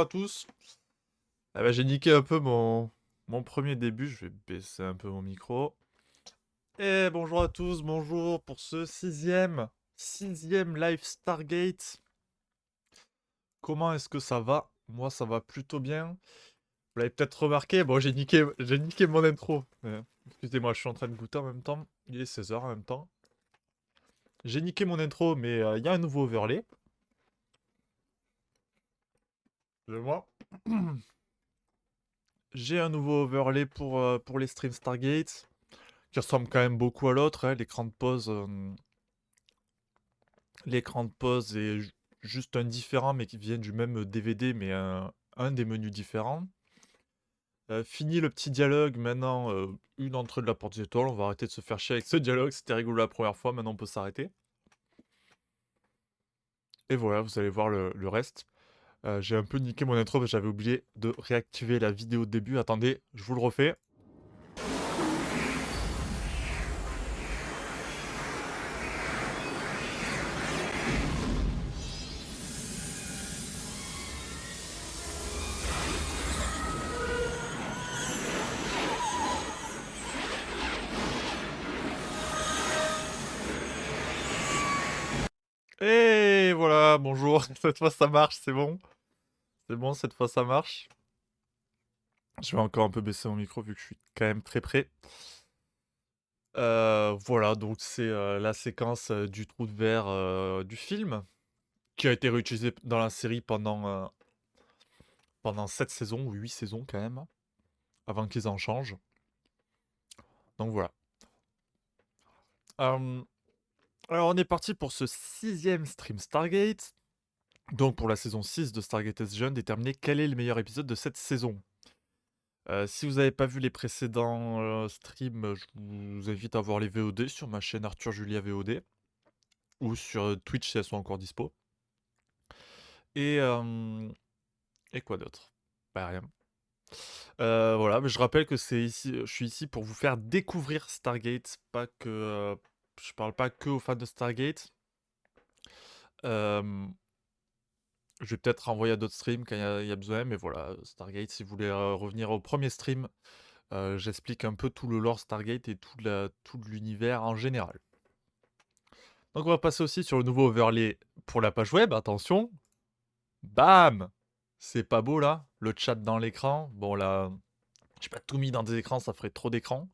bonjour à tous. Ah bah, j'ai niqué un peu mon premier début, je vais baisser un peu mon micro. Et bonjour à tous, bonjour pour ce sixième live Stargate. Comment est-ce que ça va? Moi ça va plutôt bien. Vous l'avez peut-être remarqué, bon j'ai niqué mon intro. Excusez-moi, je suis en train de goûter en même temps. Il est 16 h en même temps. J'ai niqué mon intro, mais il y a un nouveau overlay. Je vois. J'ai un nouveau overlay pour les streams Stargate, qui ressemble quand même beaucoup à l'autre, hein. L'écran de pause est juste un différent, mais qui vient du même DVD, mais un des menus différents. Fini le petit dialogue, maintenant une entrée de la porte des étoiles. On va arrêter de se faire chier avec ce dialogue, c'était rigolo la première fois, maintenant on peut s'arrêter. Et voilà, vous allez voir le reste. J'ai un peu niqué mon intro, parce que j'avais oublié de réactiver la vidéo de début. Attendez, je vous le refais. Et voilà, bonjour. Cette fois ça marche, c'est bon. C'est bon, cette fois ça marche. Je vais encore un peu baisser mon micro vu que je suis quand même très près. Voilà, donc c'est la séquence du trou de verre du film, qui a été réutilisée dans la série pendant 7 saisons ou 8 saisons quand même, avant qu'ils en changent. Donc voilà. Euh, alors on est parti pour ce sixième stream Stargate. Donc pour la saison 6 de Stargate SG1, déterminer quel est le meilleur épisode de cette saison. Si vous n'avez pas vu les précédents streams, je vous invite à voir les VOD sur ma chaîne Arthur Julia VOD, ou sur Twitch si elles sont encore dispo. Et, et quoi d'autre? Bah rien. Voilà, mais je rappelle que je suis ici pour vous faire découvrir Stargate, pas que, je parle pas que aux fans de Stargate. Euh, je vais peut-être renvoyer à d'autres streams quand il y a besoin, mais voilà, Stargate, si vous voulez revenir au premier stream, j'explique un peu tout le lore Stargate et tout l'univers en général. Donc on va passer aussi sur le nouveau overlay pour la page web, attention. Bam! C'est pas beau là, le chat dans l'écran. Bon là, j'ai pas tout mis dans des écrans, ça ferait trop d'écrans.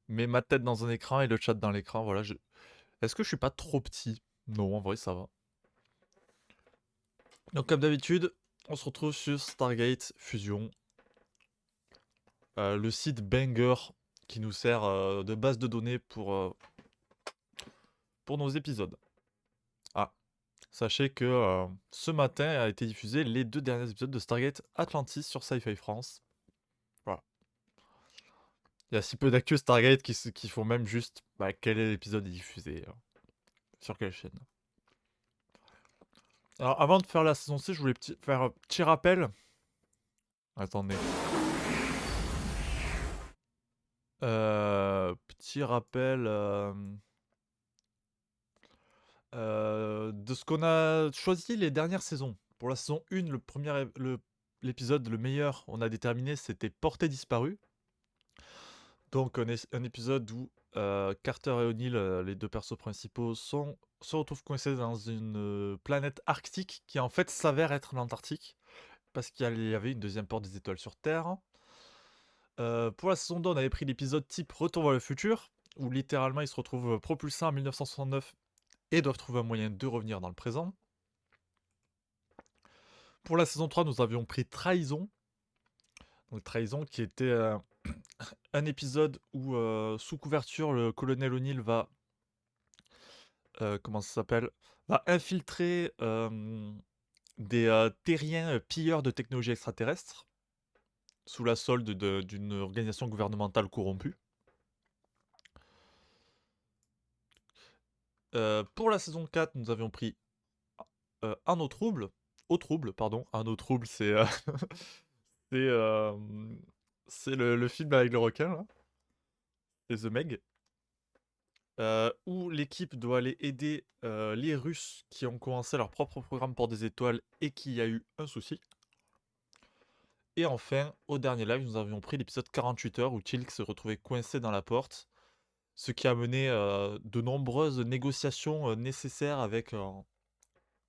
Mais ma tête dans un écran et le chat dans l'écran, voilà. Est-ce que je suis pas trop petit? Non, en vrai, ça va. Donc, comme d'habitude, on se retrouve sur Stargate Fusion, le site Banger qui nous sert de base de données pour nos épisodes. Ah, sachez que ce matin a été diffusé les 2 derniers épisodes de Stargate Atlantis sur Sci-Fi France. Voilà. Il y a si peu d'actu Stargate qui font même juste quel est l'épisode diffusé sur quelle chaîne. Alors, avant de faire la saison 6, je voulais faire un petit rappel. Attendez. Petit rappel de ce qu'on a choisi les dernières saisons. Pour la saison 1, l'épisode le meilleur, on a déterminé, c'était Portée disparue. Donc un épisode où Carter et O'Neill, les deux persos principaux, se retrouvent coincés dans une planète arctique qui en fait s'avère être l'Antarctique, parce qu'il y avait une deuxième porte des étoiles sur Terre. Pour la saison 2, on avait pris l'épisode type Retour vers le futur, où littéralement ils se retrouvent propulsés en 1969 et doivent trouver un moyen de revenir dans le présent. Pour la saison 3, nous avions pris Trahison. Donc Trahison qui était un épisode où, sous couverture, le colonel O'Neill va... comment ça s'appelle? Va infiltrer des terriens pilleurs de technologies extraterrestres sous la solde d'une organisation gouvernementale corrompue. Pour la saison 4, nous avions pris Un eau trouble. Au trouble, pardon. Un eau trouble, c'est c'est le film avec le requin, là. C'est The Meg. Où l'équipe doit aller aider les Russes qui ont commencé leur propre programme pour des étoiles et qu'il y a eu un souci. Et enfin, au dernier live, nous avions pris l'épisode 48 heures où Tilk se retrouvait coincé dans la porte, ce qui a mené de nombreuses négociations nécessaires avec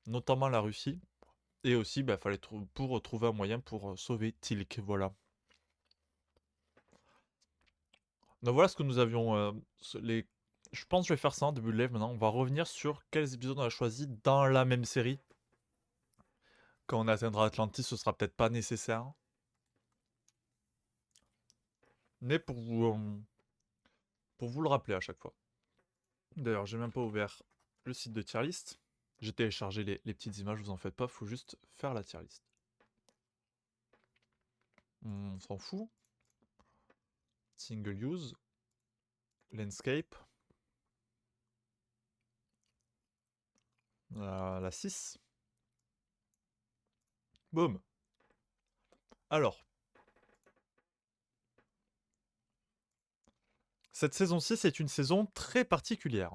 notamment la Russie. Et aussi, bah, fallait pour trouver un moyen pour sauver Tilk, voilà. Donc voilà ce que nous avions. Je pense que je vais faire ça en début de live maintenant. On va revenir sur quels épisodes on a choisi dans la même série. Quand on atteindra Atlantis, ce sera peut-être pas nécessaire. Mais pour vous le rappeler à chaque fois. D'ailleurs, j'ai même pas ouvert le site de tier list. J'ai téléchargé les petites images, vous en faites pas, faut juste faire la tier list. On s'en fout. Single use. Landscape. La 6. Boum. Alors, cette saison 6 est une saison très particulière.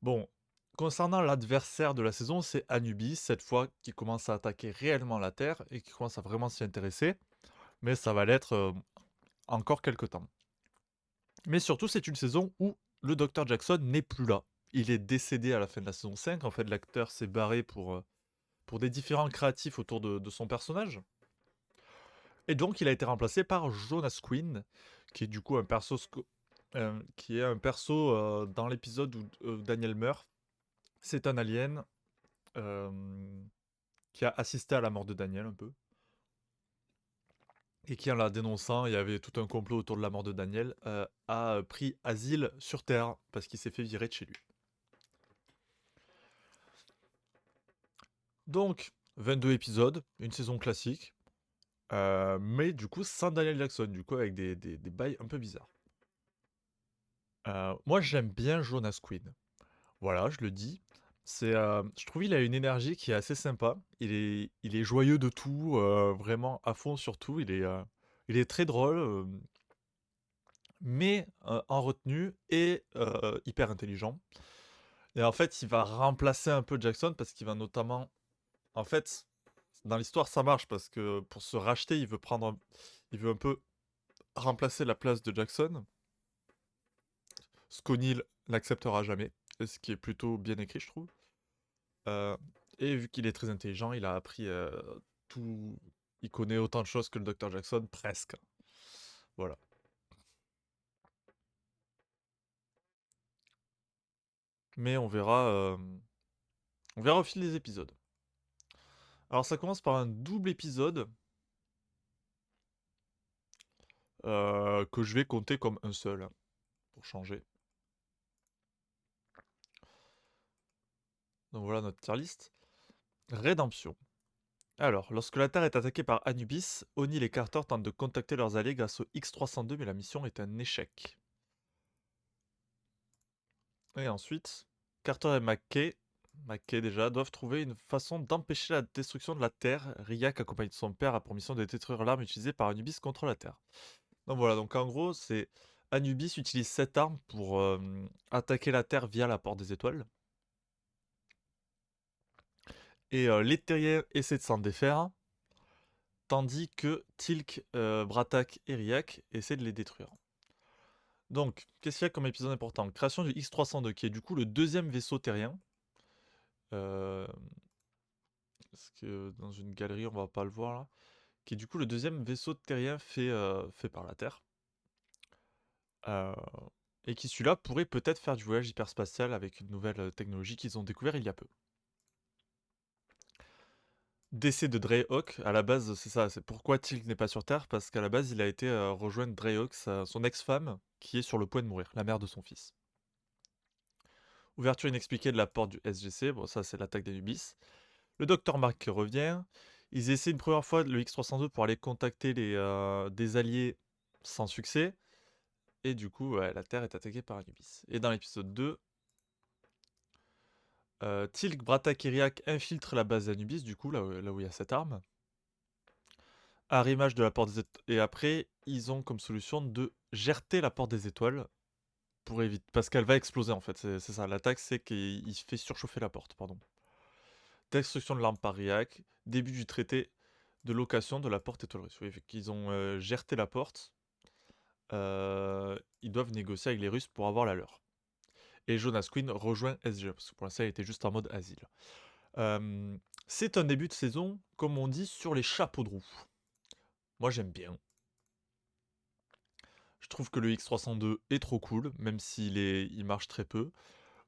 Bon, concernant l'adversaire de la saison, c'est Anubis, cette fois qui commence à attaquer réellement la Terre et qui commence à vraiment s'y intéresser. Mais ça va l'être encore quelques temps. Mais surtout, c'est une saison où le Dr. Jackson n'est plus là. Il est décédé à la fin de la saison 5. En fait, l'acteur s'est barré pour des différents créatifs autour de son personnage. Et donc, il a été remplacé par Jonas Quinn, qui est du coup un perso, dans l'épisode où Daniel meurt. C'est un alien euh, qui a assisté à la mort de Daniel un peu. Et qui, en la dénonçant, il y avait tout un complot autour de la mort de Daniel, a pris asile sur Terre parce qu'il s'est fait virer de chez lui. Donc, 22 épisodes, une saison classique, mais du coup sans Daniel Jackson, du coup avec des bails un peu bizarres. Moi j'aime bien Jonas Quinn, voilà, je le dis. Je trouve il a une énergie qui est assez sympa. Il est joyeux de tout, vraiment à fond sur tout. Il est très drôle, mais en retenue et hyper intelligent. Et en fait, il va remplacer un peu Jackson parce qu'il va notamment, en fait, dans l'histoire, ça marche parce que pour se racheter, il veut un peu remplacer la place de Jackson. Ce qu'O'Neill n'acceptera jamais, et ce qui est plutôt bien écrit, je trouve. Euh, et vu qu'il est très intelligent, il a appris tout. Il connaît autant de choses que le Dr. Jackson, presque. Voilà. Mais on verra au fil des épisodes. Alors ça commence par un double épisode que je vais compter comme un seul, hein, pour changer. Donc voilà notre tier list. Rédemption. Alors, lorsque la Terre est attaquée par Anubis, O'Neill et Carter tentent de contacter leurs alliés grâce au X-302, mais la mission est un échec. Et ensuite, Carter et McKay déjà, doivent trouver une façon d'empêcher la destruction de la Terre. Riak, accompagné de son père, a pour mission de détruire l'arme utilisée par Anubis contre la Terre. Donc voilà, donc en gros, c'est Anubis utilise cette arme pour attaquer la Terre via la Porte des Étoiles. Et les terriens essaient de s'en défaire, tandis que Tilk, Bratak et Riak essaient de les détruire. Donc, qu'est-ce qu'il y a comme épisode important? Création du X-302, qui est du coup le deuxième vaisseau terrien. Parce que dans une galerie, on va pas le voir là. Qui est du coup le deuxième vaisseau terrien fait par la Terre. Euh, et qui celui-là pourrait peut-être faire du voyage hyperspatial avec une nouvelle technologie qu'ils ont découvert il y a peu. Décès de Dreyhawk, à la base c'est ça, c'est pourquoi Tilk n'est pas sur Terre, parce qu'à la base il a été rejoindre Dreyhawk, son ex-femme, qui est sur le point de mourir, la mère de son fils. Ouverture inexpliquée de la porte du SGC, bon ça c'est l'attaque d'Anubis. Le docteur Mark revient, ils essaient une première fois le X-302 pour aller contacter des alliés sans succès, et du coup ouais, la Terre est attaquée par Anubis. Et dans l'épisode 2, Tilk, Bratak et Riak infiltrent la base d'Anubis, du coup là où il y a cette arme. Arrimage de la porte des étoiles. Et après, ils ont comme solution de gerter la porte des étoiles pour éviter. Parce qu'elle va exploser en fait. C'est ça. L'attaque, c'est qu'il fait surchauffer la porte. Pardon. Destruction de l'arme par Riak. Début du traité de location de la porte étoile russe. Oui, fait qu'ils ont gerté la porte. Ils doivent négocier avec les Russes pour avoir la leur. Et Jonas Quinn rejoint SGE, parce que pour l'instant, il était juste en mode asile. Euh, c'est un début de saison, comme on dit, sur les chapeaux de roue. Moi, j'aime bien. Je trouve que le X302 est trop cool, même il marche très peu.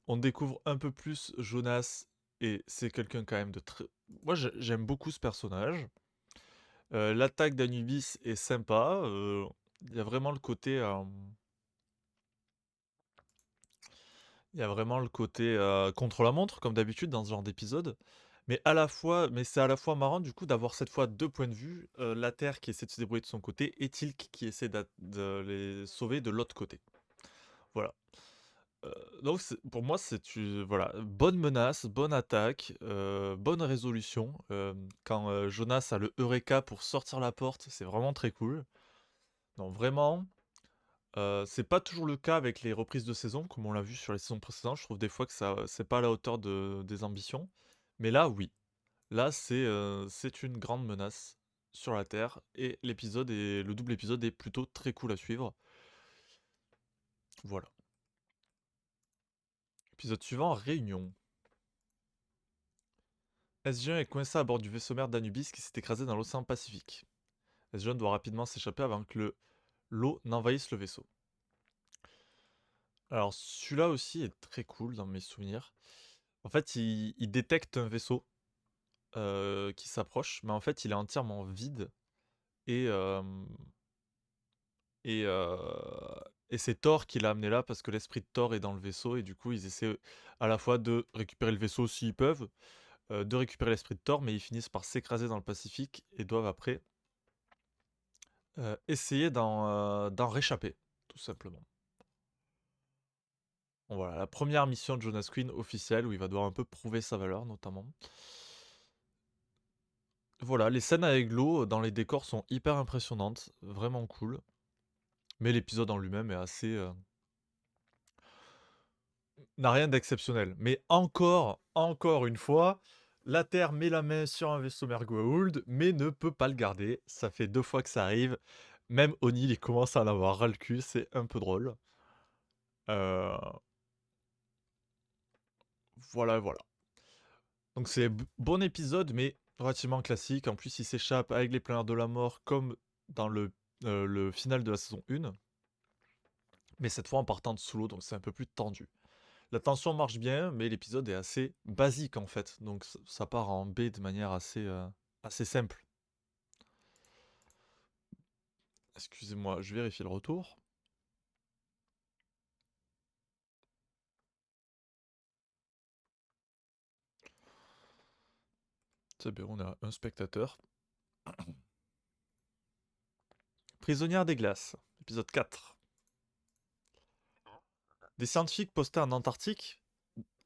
On découvre un peu plus Jonas, et c'est quelqu'un quand même de très... Moi, j'aime beaucoup ce personnage. L'attaque d'Anubis est sympa. Il y a vraiment le côté... Il y a vraiment le côté contre la montre, comme d'habitude dans ce genre d'épisode. Mais c'est à la fois marrant du coup d'avoir cette fois deux points de vue. La Terre qui essaie de se débrouiller de son côté et Tilk qui essaie de les sauver de l'autre côté. Voilà. Euh, donc pour moi c'est voilà, bonne menace, bonne attaque, bonne résolution. Quand Jonas a le Eureka pour sortir la porte, c'est vraiment très cool. Non, vraiment, c'est pas toujours le cas avec les reprises de saison, comme on l'a vu sur les saisons précédentes. Je trouve des fois que ça, c'est pas à la hauteur des ambitions. Mais là, oui. Là, c'est une grande menace sur la Terre. Et le double épisode est plutôt très cool à suivre. Voilà. Épisode suivant, Réunion. SG1 est coincé à bord du vaisseau mère d'Anubis qui s'est écrasé dans l'océan Pacifique. SG1 doit rapidement s'échapper avant que l'eau n'envahisse le vaisseau. Alors, celui-là aussi est très cool dans mes souvenirs. En fait, il détecte un vaisseau qui s'approche, mais en fait, il est entièrement vide et hem et heu et c'est Thor qui l'a amené là parce que l'esprit de Thor est dans le vaisseau et du coup, ils essaient à la fois de récupérer le vaisseau s'ils peuvent, de récupérer l'esprit de Thor, mais ils finissent par s'écraser dans le Pacifique et doivent après, essayer d'en réchapper, tout simplement. Bon voilà, la première mission de Jonas Quinn officielle où il va devoir un peu prouver sa valeur notamment. Voilà, les scènes avec l'eau dans les décors sont hyper impressionnantes, vraiment cool. Mais l'épisode en lui-même est assez, n'a rien d'exceptionnel. Mais encore une fois, la Terre met la main sur un vaisseau Mergoa'uld, mais ne peut pas le garder. Ça fait 2 fois que ça arrive. Même O'Neill, il commence à en avoir ras le cul, c'est un peu drôle. Heu, voilà. Donc c'est bon épisode, mais relativement classique. En plus, il s'échappe avec les planeurs de la mort comme dans le final de la saison 1. Mais cette fois en partant de sous l'eau, donc c'est un peu plus tendu. La tension marche bien, mais l'épisode est assez basique en fait, donc ça part en B de manière assez simple. Excusez-moi, je vérifie le retour. C'est bien, on a un spectateur. Prisonnière des glaces, épisode 4. Des scientifiques postés en Antarctique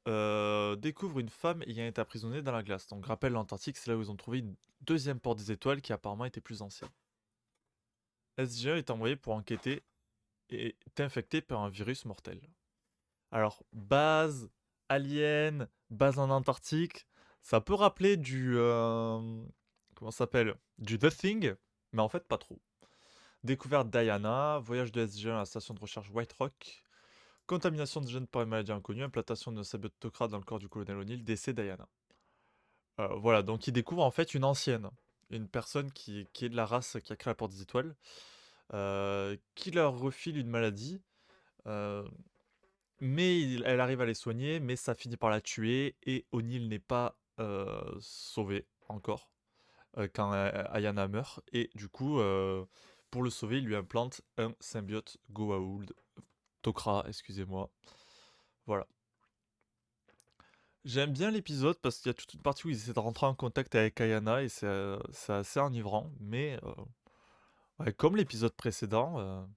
découvrent une femme ayant été emprisonnée dans la glace. Donc rappel, l'Antarctique, c'est là où ils ont trouvé une deuxième porte des étoiles qui apparemment était plus ancienne. SG1 est envoyé pour enquêter et est infecté par un virus mortel. Alors, base, alien, base en Antarctique, ça peut rappeler comment ça s'appelle? Du The Thing, mais en fait pas trop. Découverte Diana, voyage de SG1 à la station de recherche White Rock, contamination de gènes par une maladie inconnue, implantation d'un symbiote dans le corps du colonel O'Neill, décès Diana. Voilà, donc il découvre en fait une ancienne, une personne qui est de la race qui a créé la Porte des Étoiles, qui leur refile une maladie. euh, Mais elle arrive à les soigner, mais ça finit par la tuer et O'Neill n'est pas sauvé encore quand Ayana meurt. Et du coup, pour le sauver, il lui implante un symbiote Goa'uld, Tok'ra, excusez-moi. Voilà. J'aime bien l'épisode parce qu'il y a toute une partie où ils essaient de rentrer en contact avec Ayana et c'est assez enivrant, mais ouais, comme l'épisode précédent,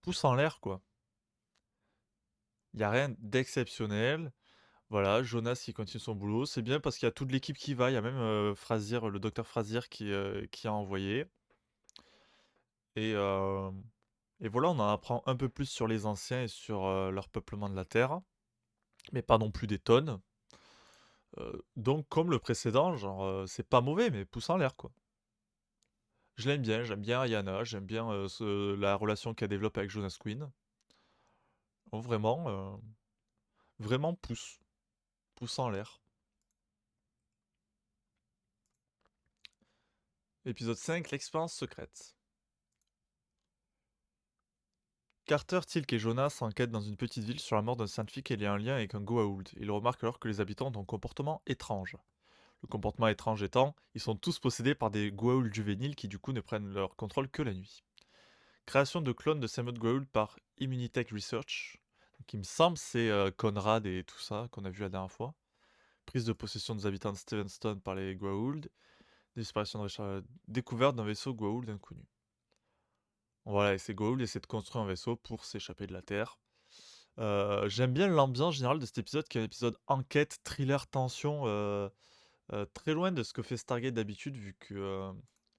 pouce en l'air quoi. Il n'y a rien d'exceptionnel. Voilà, Jonas qui continue son boulot. C'est bien parce qu'il y a toute l'équipe qui va. Il y a même Frazier, le docteur Frazier qui a envoyé. Et, euh, et voilà, on en apprend un peu plus sur les anciens et sur leur peuplement de la Terre. Mais pas non plus des tonnes. Donc, comme le précédent, genre, c'est pas mauvais, mais pouce en l'air, quoi. Je l'aime bien, j'aime bien Ayana, j'aime bien la relation qu'elle développe avec Jonas Quinn. Oh, vraiment, vraiment pouce en l'air. Épisode 5, l'expérience secrète. Carter, Teal'c et Jonas enquêtent dans une petite ville sur la mort d'un scientifique et il y a un lien avec un Goa'uld. Ils remarquent alors que les habitants ont un comportement étrange. Le comportement étrange étant, ils sont tous possédés par des Goa'uld juvéniles qui du coup ne prennent leur contrôle que la nuit. Création de clones de Samuel Goa'uld par Immunitech Research. Donc, il me semble c'est Conrad et tout ça qu'on a vu la dernière fois. Prise de possession des habitants de Stevenson par les Goa'uld. Disparition de Richard. Découverte d'un vaisseau Goa'uld inconnu. Voilà, et ces Goa'uld essaient de construire un vaisseau pour s'échapper de la Terre. J'aime bien l'ambiance générale de cet épisode, qui est un épisode enquête, thriller, tension, très loin de ce que fait Stargate d'habitude, vu que...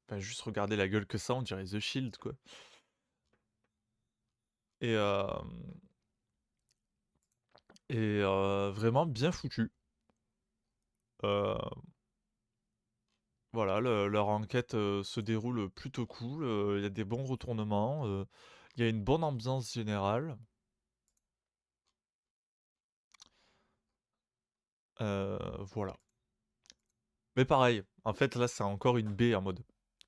enfin, juste regarder la gueule que ça, on dirait The Shield, quoi. Et, vraiment bien foutu. Euh, voilà, leur enquête se déroule plutôt cool, il y a des bons retournements, il y a une bonne ambiance générale. Voilà. Mais pareil, en fait là c'est encore une B en mode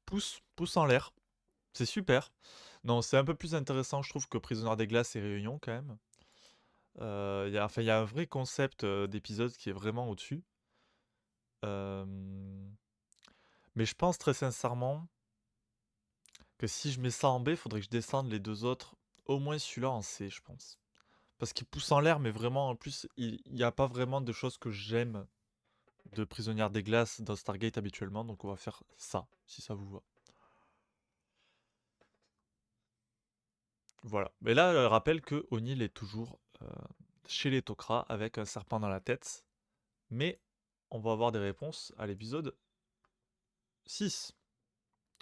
pouce en l'air, c'est super. Non, c'est un peu plus intéressant je trouve que Prisonniers des Glaces et Réunion quand même. Enfin, il y a un vrai concept d'épisode qui est vraiment au-dessus. Euh, Mais je pense très sincèrement que si je mets ça en B, il faudrait que je descende les deux autres, au moins celui-là en C, je pense. Parce qu'il pousse en l'air, mais vraiment, en plus, il n'y a pas vraiment de choses que j'aime de Prisonnière des Glaces dans Stargate habituellement, donc on va faire ça, si ça vous va. Voilà. Mais là, rappelle que O'Neill est toujours chez les Tok'ra avec un serpent dans la tête, mais on va avoir des réponses à l'épisode 6.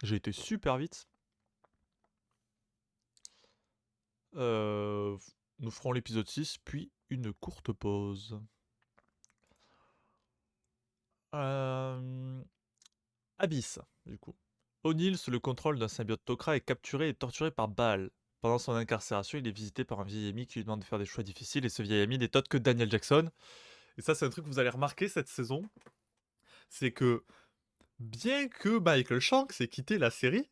J'ai été super vite. Euh, Nous ferons l'épisode 6, puis une courte pause. Euh, Abyss, du coup. O'Neill, sous le contrôle d'un symbiote Tok'ra, est capturé et torturé par Baal. Pendant son incarcération, il est visité par un vieil ami qui lui demande de faire des choix difficiles, et ce vieil ami n'est autre que Daniel Jackson. Et ça, c'est un truc que vous allez remarquer cette saison, c'est que bien que Michael Shanks ait quitté la série,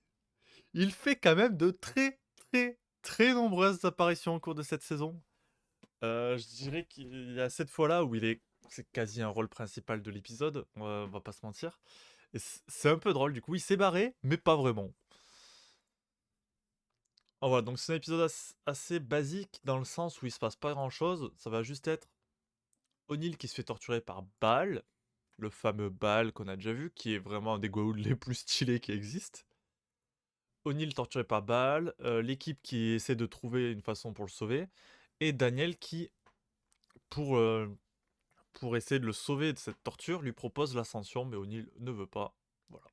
il fait quand même de très très très nombreuses apparitions au cours de cette saison. Je dirais qu'il y a cette fois-là où c'est quasi un rôle principal de l'épisode, on va pas se mentir. Et c'est un peu drôle, du coup, il s'est barré, mais pas vraiment. Oh, voilà, donc c'est un épisode assez basique dans le sens où il se passe pas grand-chose. Ça va juste être O'Neill qui se fait torturer par Baal, le fameux Baal qu'on a déjà vu, qui est vraiment un des Goa'uld les plus stylés qui existent. O'Neill torturé par Baal, l'équipe qui essaie de trouver une façon pour le sauver, et Daniel qui, pour, euh, pour essayer de le sauver de cette torture, lui propose l'ascension, mais O'Neill ne veut pas. Voilà.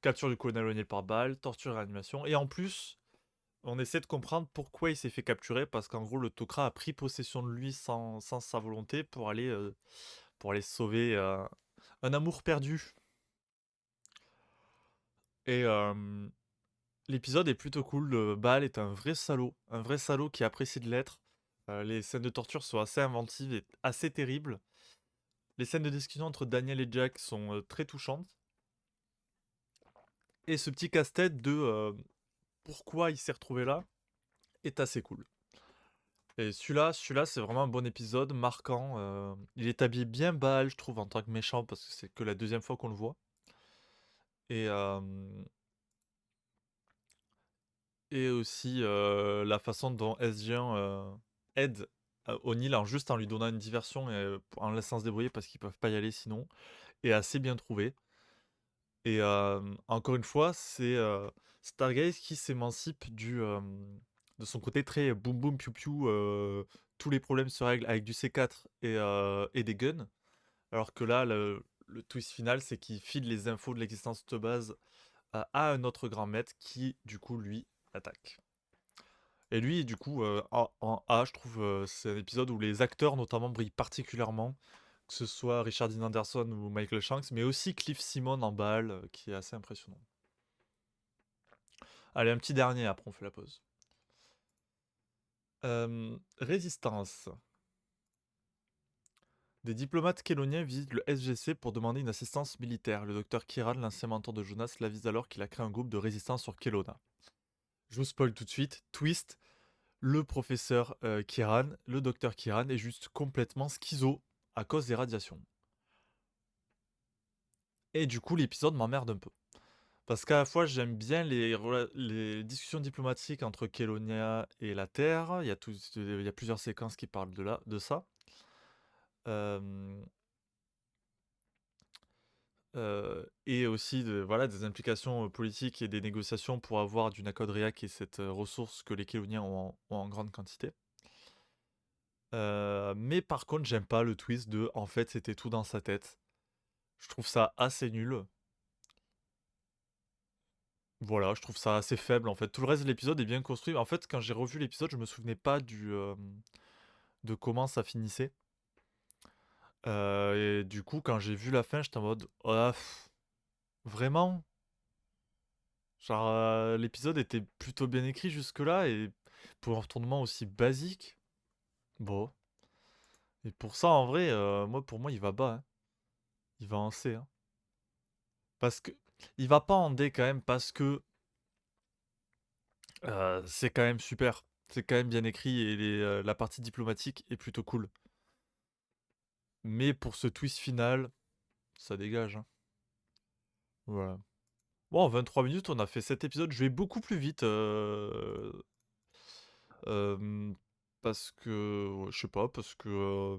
Capture du colonel O'Neill par Baal, torture et réanimation, et en plus, on essaie de comprendre pourquoi il s'est fait capturer, parce qu'en gros, le Tok'ra a pris possession de lui sans sa volonté pour aller sauver un amour perdu. Et l'épisode est plutôt cool. Baal est un vrai salaud qui apprécie de l'être. Les scènes de torture sont assez inventives et assez terribles. Les scènes de discussion entre Daniel et Jack sont très touchantes. Et ce petit casse-tête de pourquoi il s'est retrouvé là est assez cool. Et celui-là, c'est vraiment un bon épisode, marquant. Il établit bien Baal, je trouve, en tant que méchant, parce que c'est que la deuxième fois qu'on le voit. Et, euh, et aussi la façon dont SG1 aide O'Neill juste en lui donnant une diversion et en le laissant se débrouiller parce qu'ils peuvent pas y aller sinon, est assez bien trouvé. Et encore une fois, c'est Stargaze qui s'émancipe de son côté très boum boum piou piou, tous les problèmes se règlent avec du C4 et des guns. Alors que là, le twist final, c'est qu'il file les infos de l'existence de base à un autre grand maître qui, du coup, lui, attaque. Et lui, du coup, en A, je trouve, c'est un épisode où les acteurs, notamment, brillent particulièrement. Que ce soit Richard Dean Anderson ou Michael Shanks, mais aussi Cliff Simon en balle, qui est assez impressionnant. Allez, un petit dernier, après on fait la pause. Résistance. Des diplomates kéloniens visitent le SGC pour demander une assistance militaire. Le docteur Kiran, l'ancien mentor de Jonas, l'avise alors qu'il a créé un groupe de résistance sur Kelowna. Je vous spoil tout de suite. Twist, le professeur Kiran, le docteur Kiran, est juste complètement schizo à cause des radiations. Et du coup, l'épisode m'emmerde un peu. Parce qu'à la fois, j'aime bien les discussions diplomatiques entre Kelonia et la Terre. Il y a plusieurs séquences qui parlent de ça. Euh, et aussi voilà, des implications politiques et des négociations pour avoir du Nakodria, qui est cette ressource que les Kéloniens ont en grande quantité. Mais par contre, j'aime pas le twist de en fait, c'était tout dans sa tête. Je trouve ça assez nul. Voilà, je trouve ça assez faible en fait. Tout le reste de l'épisode est bien construit. En fait, quand j'ai revu l'épisode, je me souvenais pas de comment ça finissait. Et du coup, quand j'ai vu la fin, j'étais en mode ah, vraiment? Genre, l'épisode était plutôt bien écrit jusque-là, et pour un retournement aussi basique, bon. Et pour ça, en vrai, pour moi, il va bas, hein. Il va en C, hein. Parce que. Il va pas en D quand même, parce que c'est quand même super. C'est quand même bien écrit, et la partie diplomatique est plutôt cool. Mais pour ce twist final, ça dégage, hein. Voilà. Bon, en 23 minutes, on a fait 7 épisodes. Je vais beaucoup plus vite. Euh, parce que. Ouais, je sais pas, parce que.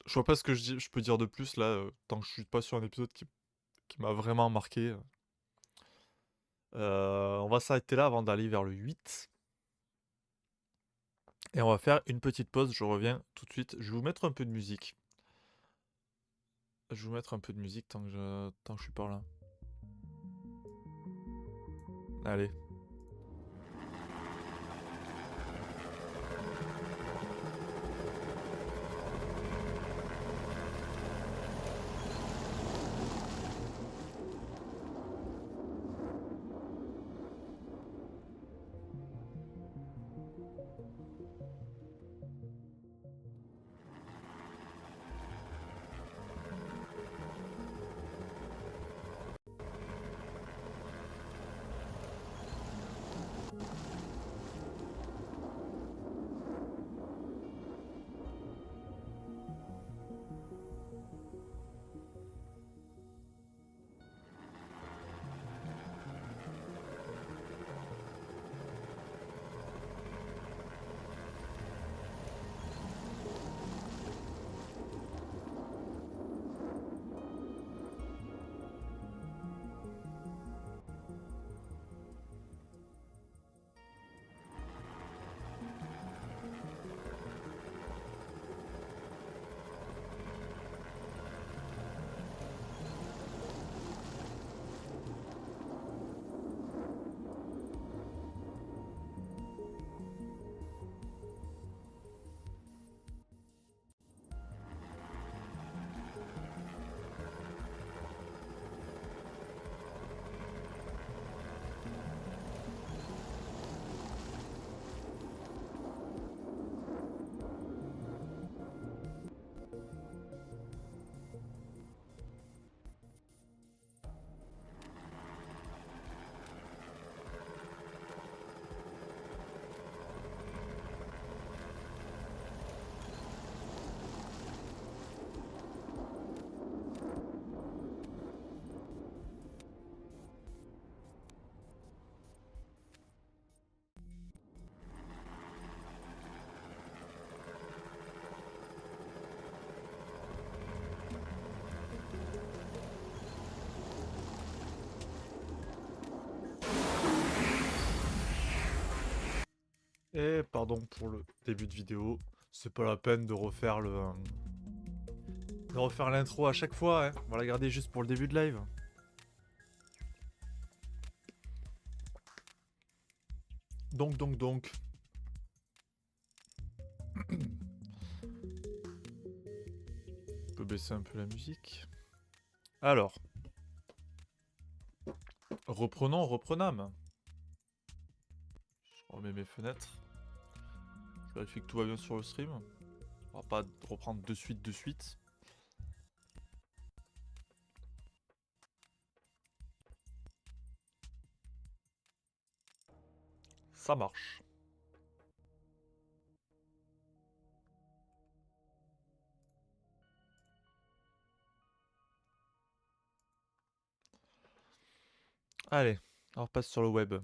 Je vois pas ce que je peux dire de plus là, tant que je suis pas sur un épisode qui m'a vraiment marqué. On va s'arrêter là avant d'aller vers le 8. Et on va faire une petite pause, je reviens tout de suite. Je vais vous mettre un peu de musique. Je vais vous mettre un peu de musique tant que je suis pas là. Allez. Et pardon pour le début de vidéo. C'est pas la peine de refaire l'intro à chaque fois, hein. On va la garder juste pour le début de live. Donc. On peut baisser un peu la musique. Alors. Reprenons. Je remets mes fenêtres. Je vérifie que tout va bien sur le stream. On va pas reprendre de suite. Ça marche. Allez, on repasse sur le web.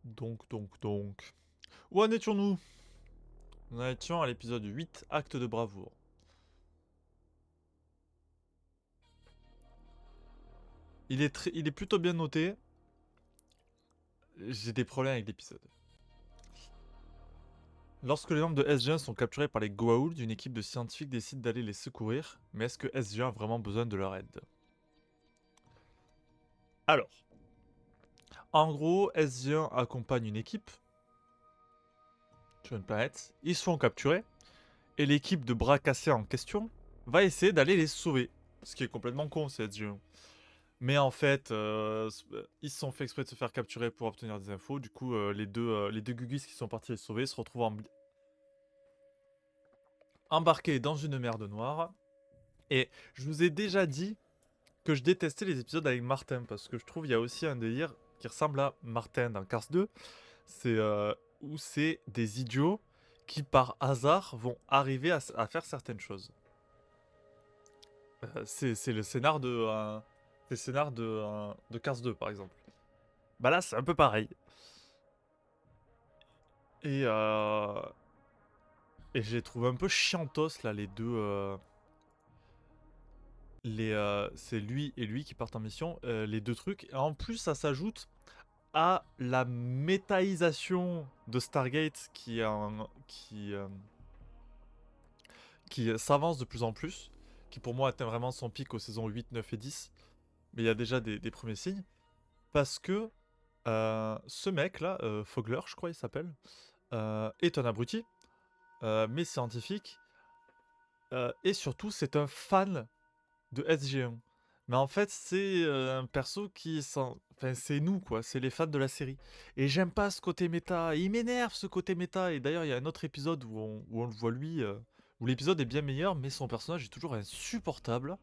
Donc. Où en étions-nous? Nous en étions à l'épisode 8, Acte de bravoure. Il est plutôt bien noté. J'ai des problèmes avec l'épisode. Lorsque les membres de SG1 sont capturés par les Goa'uld, une équipe de scientifiques décide d'aller les secourir. Mais est-ce que SG1 a vraiment besoin de leur aide? Alors, en gros, SG1 accompagne une équipe sur une planète. Ils se font capturer. Et l'équipe de bras cassés en question va essayer d'aller les sauver. Ce qui est complètement con, c'est SG1. Mais en fait, ils se sont fait exprès de se faire capturer pour obtenir des infos. Du coup, les deux Gugis qui sont partis les sauver se retrouvent embarqués dans une merde noire. Et je vous ai déjà dit que je détestais les épisodes avec Martin, parce que je trouve qu'il y a aussi un délire qui ressemble à Martin dans Cars 2. C'est où c'est des idiots qui par hasard vont arriver à faire certaines choses. C'est le scénar de Cars 2 par exemple. Bah là c'est un peu pareil. Et, euh, et je les trouve un peu chiantos là les deux. C'est lui et lui qui partent en mission, les deux trucs. Et en plus ça s'ajoute à la métaisation de Stargate qui s'avance de plus en plus, qui pour moi atteint vraiment son pic aux saisons 8, 9 et 10. Mais il y a déjà des premiers signes. Parce que ce mec-là, Fogler, je crois il s'appelle, est un abruti, mais scientifique. Et surtout, c'est un fan de SG1. Mais en fait, c'est un perso Enfin, c'est nous, quoi. C'est les fans de la série. Et j'aime pas ce côté méta. Il m'énerve, ce côté méta. Et d'ailleurs, il y a un autre épisode où on le voit lui, où l'épisode est bien meilleur, mais son personnage est toujours insupportable.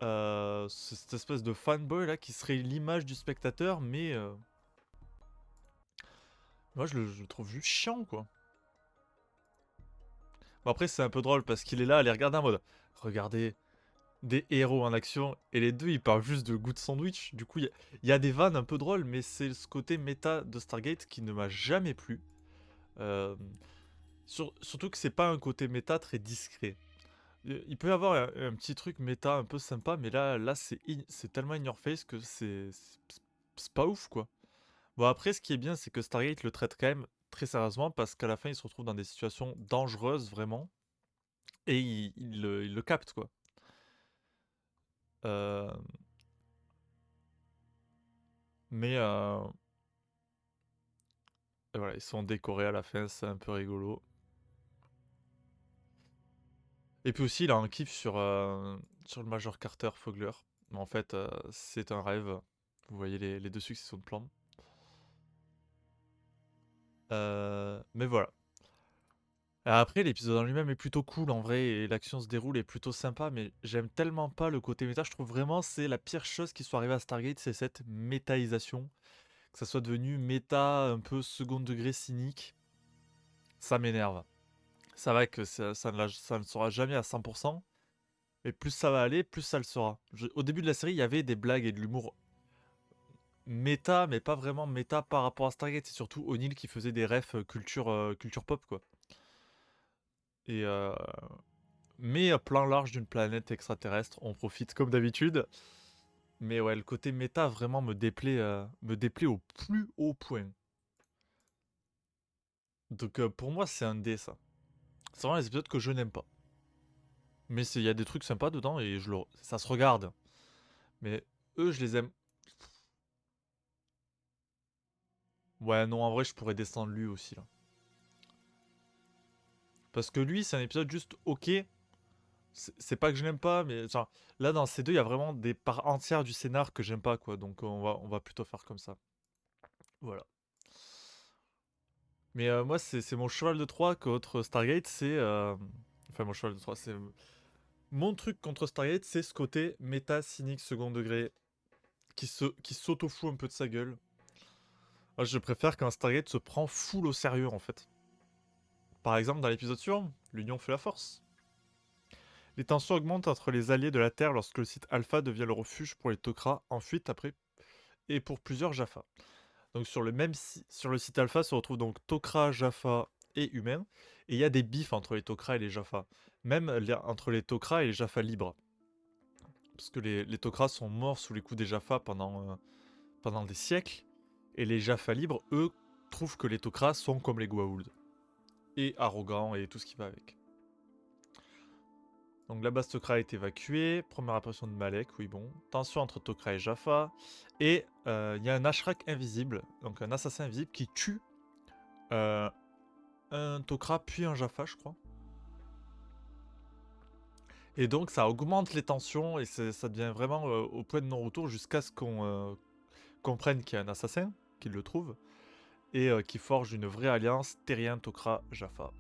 C'est cette espèce de fanboy là qui serait l'image du spectateur, mais moi je le trouve juste chiant quoi. Bon, après c'est un peu drôle parce qu'il est là à les regarder en mode regardez des héros en action et les deux ils parlent juste de goût de sandwich. Du coup il y a des vannes un peu drôles, mais c'est ce côté méta de Stargate qui ne m'a jamais plu. Euh, Surtout que c'est pas un côté méta très discret. Il peut y avoir un petit truc méta un peu sympa, mais là c'est tellement in your face que c'est pas ouf quoi. Bon, après, ce qui est bien, c'est que Stargate le traite quand même très sérieusement parce qu'à la fin, il se retrouve dans des situations dangereuses, vraiment. Et il le capte, quoi. Euh, mais et voilà, ils sont décorés à la fin, c'est un peu rigolo. Et puis aussi, il a un kiff sur le Major Carter Fogler. Mais en fait, c'est un rêve. Vous voyez les deux successions de plans. Mais voilà. Après, l'épisode en lui-même est plutôt cool en vrai, et l'action se déroule est plutôt sympa, mais j'aime tellement pas le côté méta. Je trouve vraiment c'est la pire chose qui soit arrivée à Stargate, c'est cette métaisation. Que ça soit devenu méta un peu second degré cynique, ça m'énerve. Ça va que ça ne sera jamais à 100%, mais plus ça va aller, plus ça le sera. Au début de la série, il y avait des blagues et de l'humour méta, mais pas vraiment méta par rapport à Stargate. C'est surtout O'Neill qui faisait des refs culture pop, quoi. Et mais à plan large d'une planète extraterrestre, on profite comme d'habitude. Mais ouais, le côté méta vraiment me déplaît au plus haut point. Donc pour moi, c'est un D ça. C'est vraiment les épisodes que je n'aime pas. Mais il y a des trucs sympas dedans et ça se regarde. Mais eux, je les aime. Ouais, non, en vrai, je pourrais descendre lui aussi là. Parce que lui, c'est un épisode juste ok. C'est pas que je n'aime pas, mais genre, là dans ces deux, il y a vraiment des parts entières du scénar que j'aime pas, quoi. Donc on va plutôt faire comme ça. Voilà. Mais moi, c'est mon cheval de Troie contre Stargate, c'est. Enfin, mon cheval de Troie, c'est. Mon truc contre Stargate, c'est ce côté méta, cynique, second degré, qui s'auto-fout un peu de sa gueule. Moi, je préfère qu'un Stargate se prend full au sérieux, en fait. Par exemple, dans l'épisode suivant, l'Union fait la force. Les tensions augmentent entre les alliés de la Terre lorsque le site Alpha devient le refuge pour les Tok'ra en fuite après et pour plusieurs Jaffa. Donc sur le site Alpha se retrouvent donc Tok'ra, Jaffa et humains, et il y a des bifs entre les Tok'ra et les Jaffa, même entre les Tok'ra et les Jaffa libres, parce que les Tok'ra sont morts sous les coups des Jaffa pendant des siècles, et les Jaffa libres, eux, trouvent que les Tok'ra sont comme les Goa'uld, et arrogants et tout ce qui va avec. Donc la base Tok'ra est évacuée, première apparition de Malek, oui bon, tension entre Tok'ra et Jaffa, et il y a un Ashrak invisible, donc un assassin invisible qui tue un Tok'ra puis un Jaffa, je crois. Et donc ça augmente les tensions et ça devient vraiment au point de non-retour jusqu'à ce qu'on comprenne qu'il y a un assassin, qu'il le trouve, et qui forge une vraie alliance Terrien, Tok'ra, Jaffa.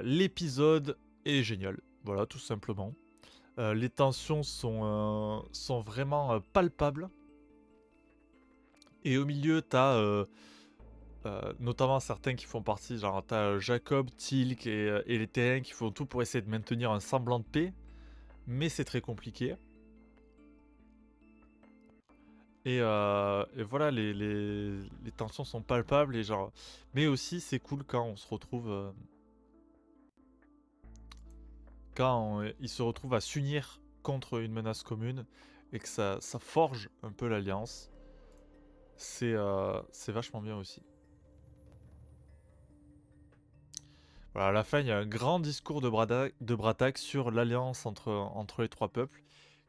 L'épisode est génial, voilà, tout simplement. Les tensions sont vraiment palpables. Et au milieu, t'as notamment certains qui font partie, genre t'as Jacob, Tilk et les Terriens qui font tout pour essayer de maintenir un semblant de paix. Mais c'est très compliqué. Et voilà, les tensions sont palpables et genre. Mais aussi, c'est cool quand on se retrouve. Ils se retrouvent à s'unir contre une menace commune et que ça forge un peu l'alliance. C'est vachement bien aussi. Voilà, à la fin, il y a un grand discours de Bratak sur l'alliance entre les trois peuples,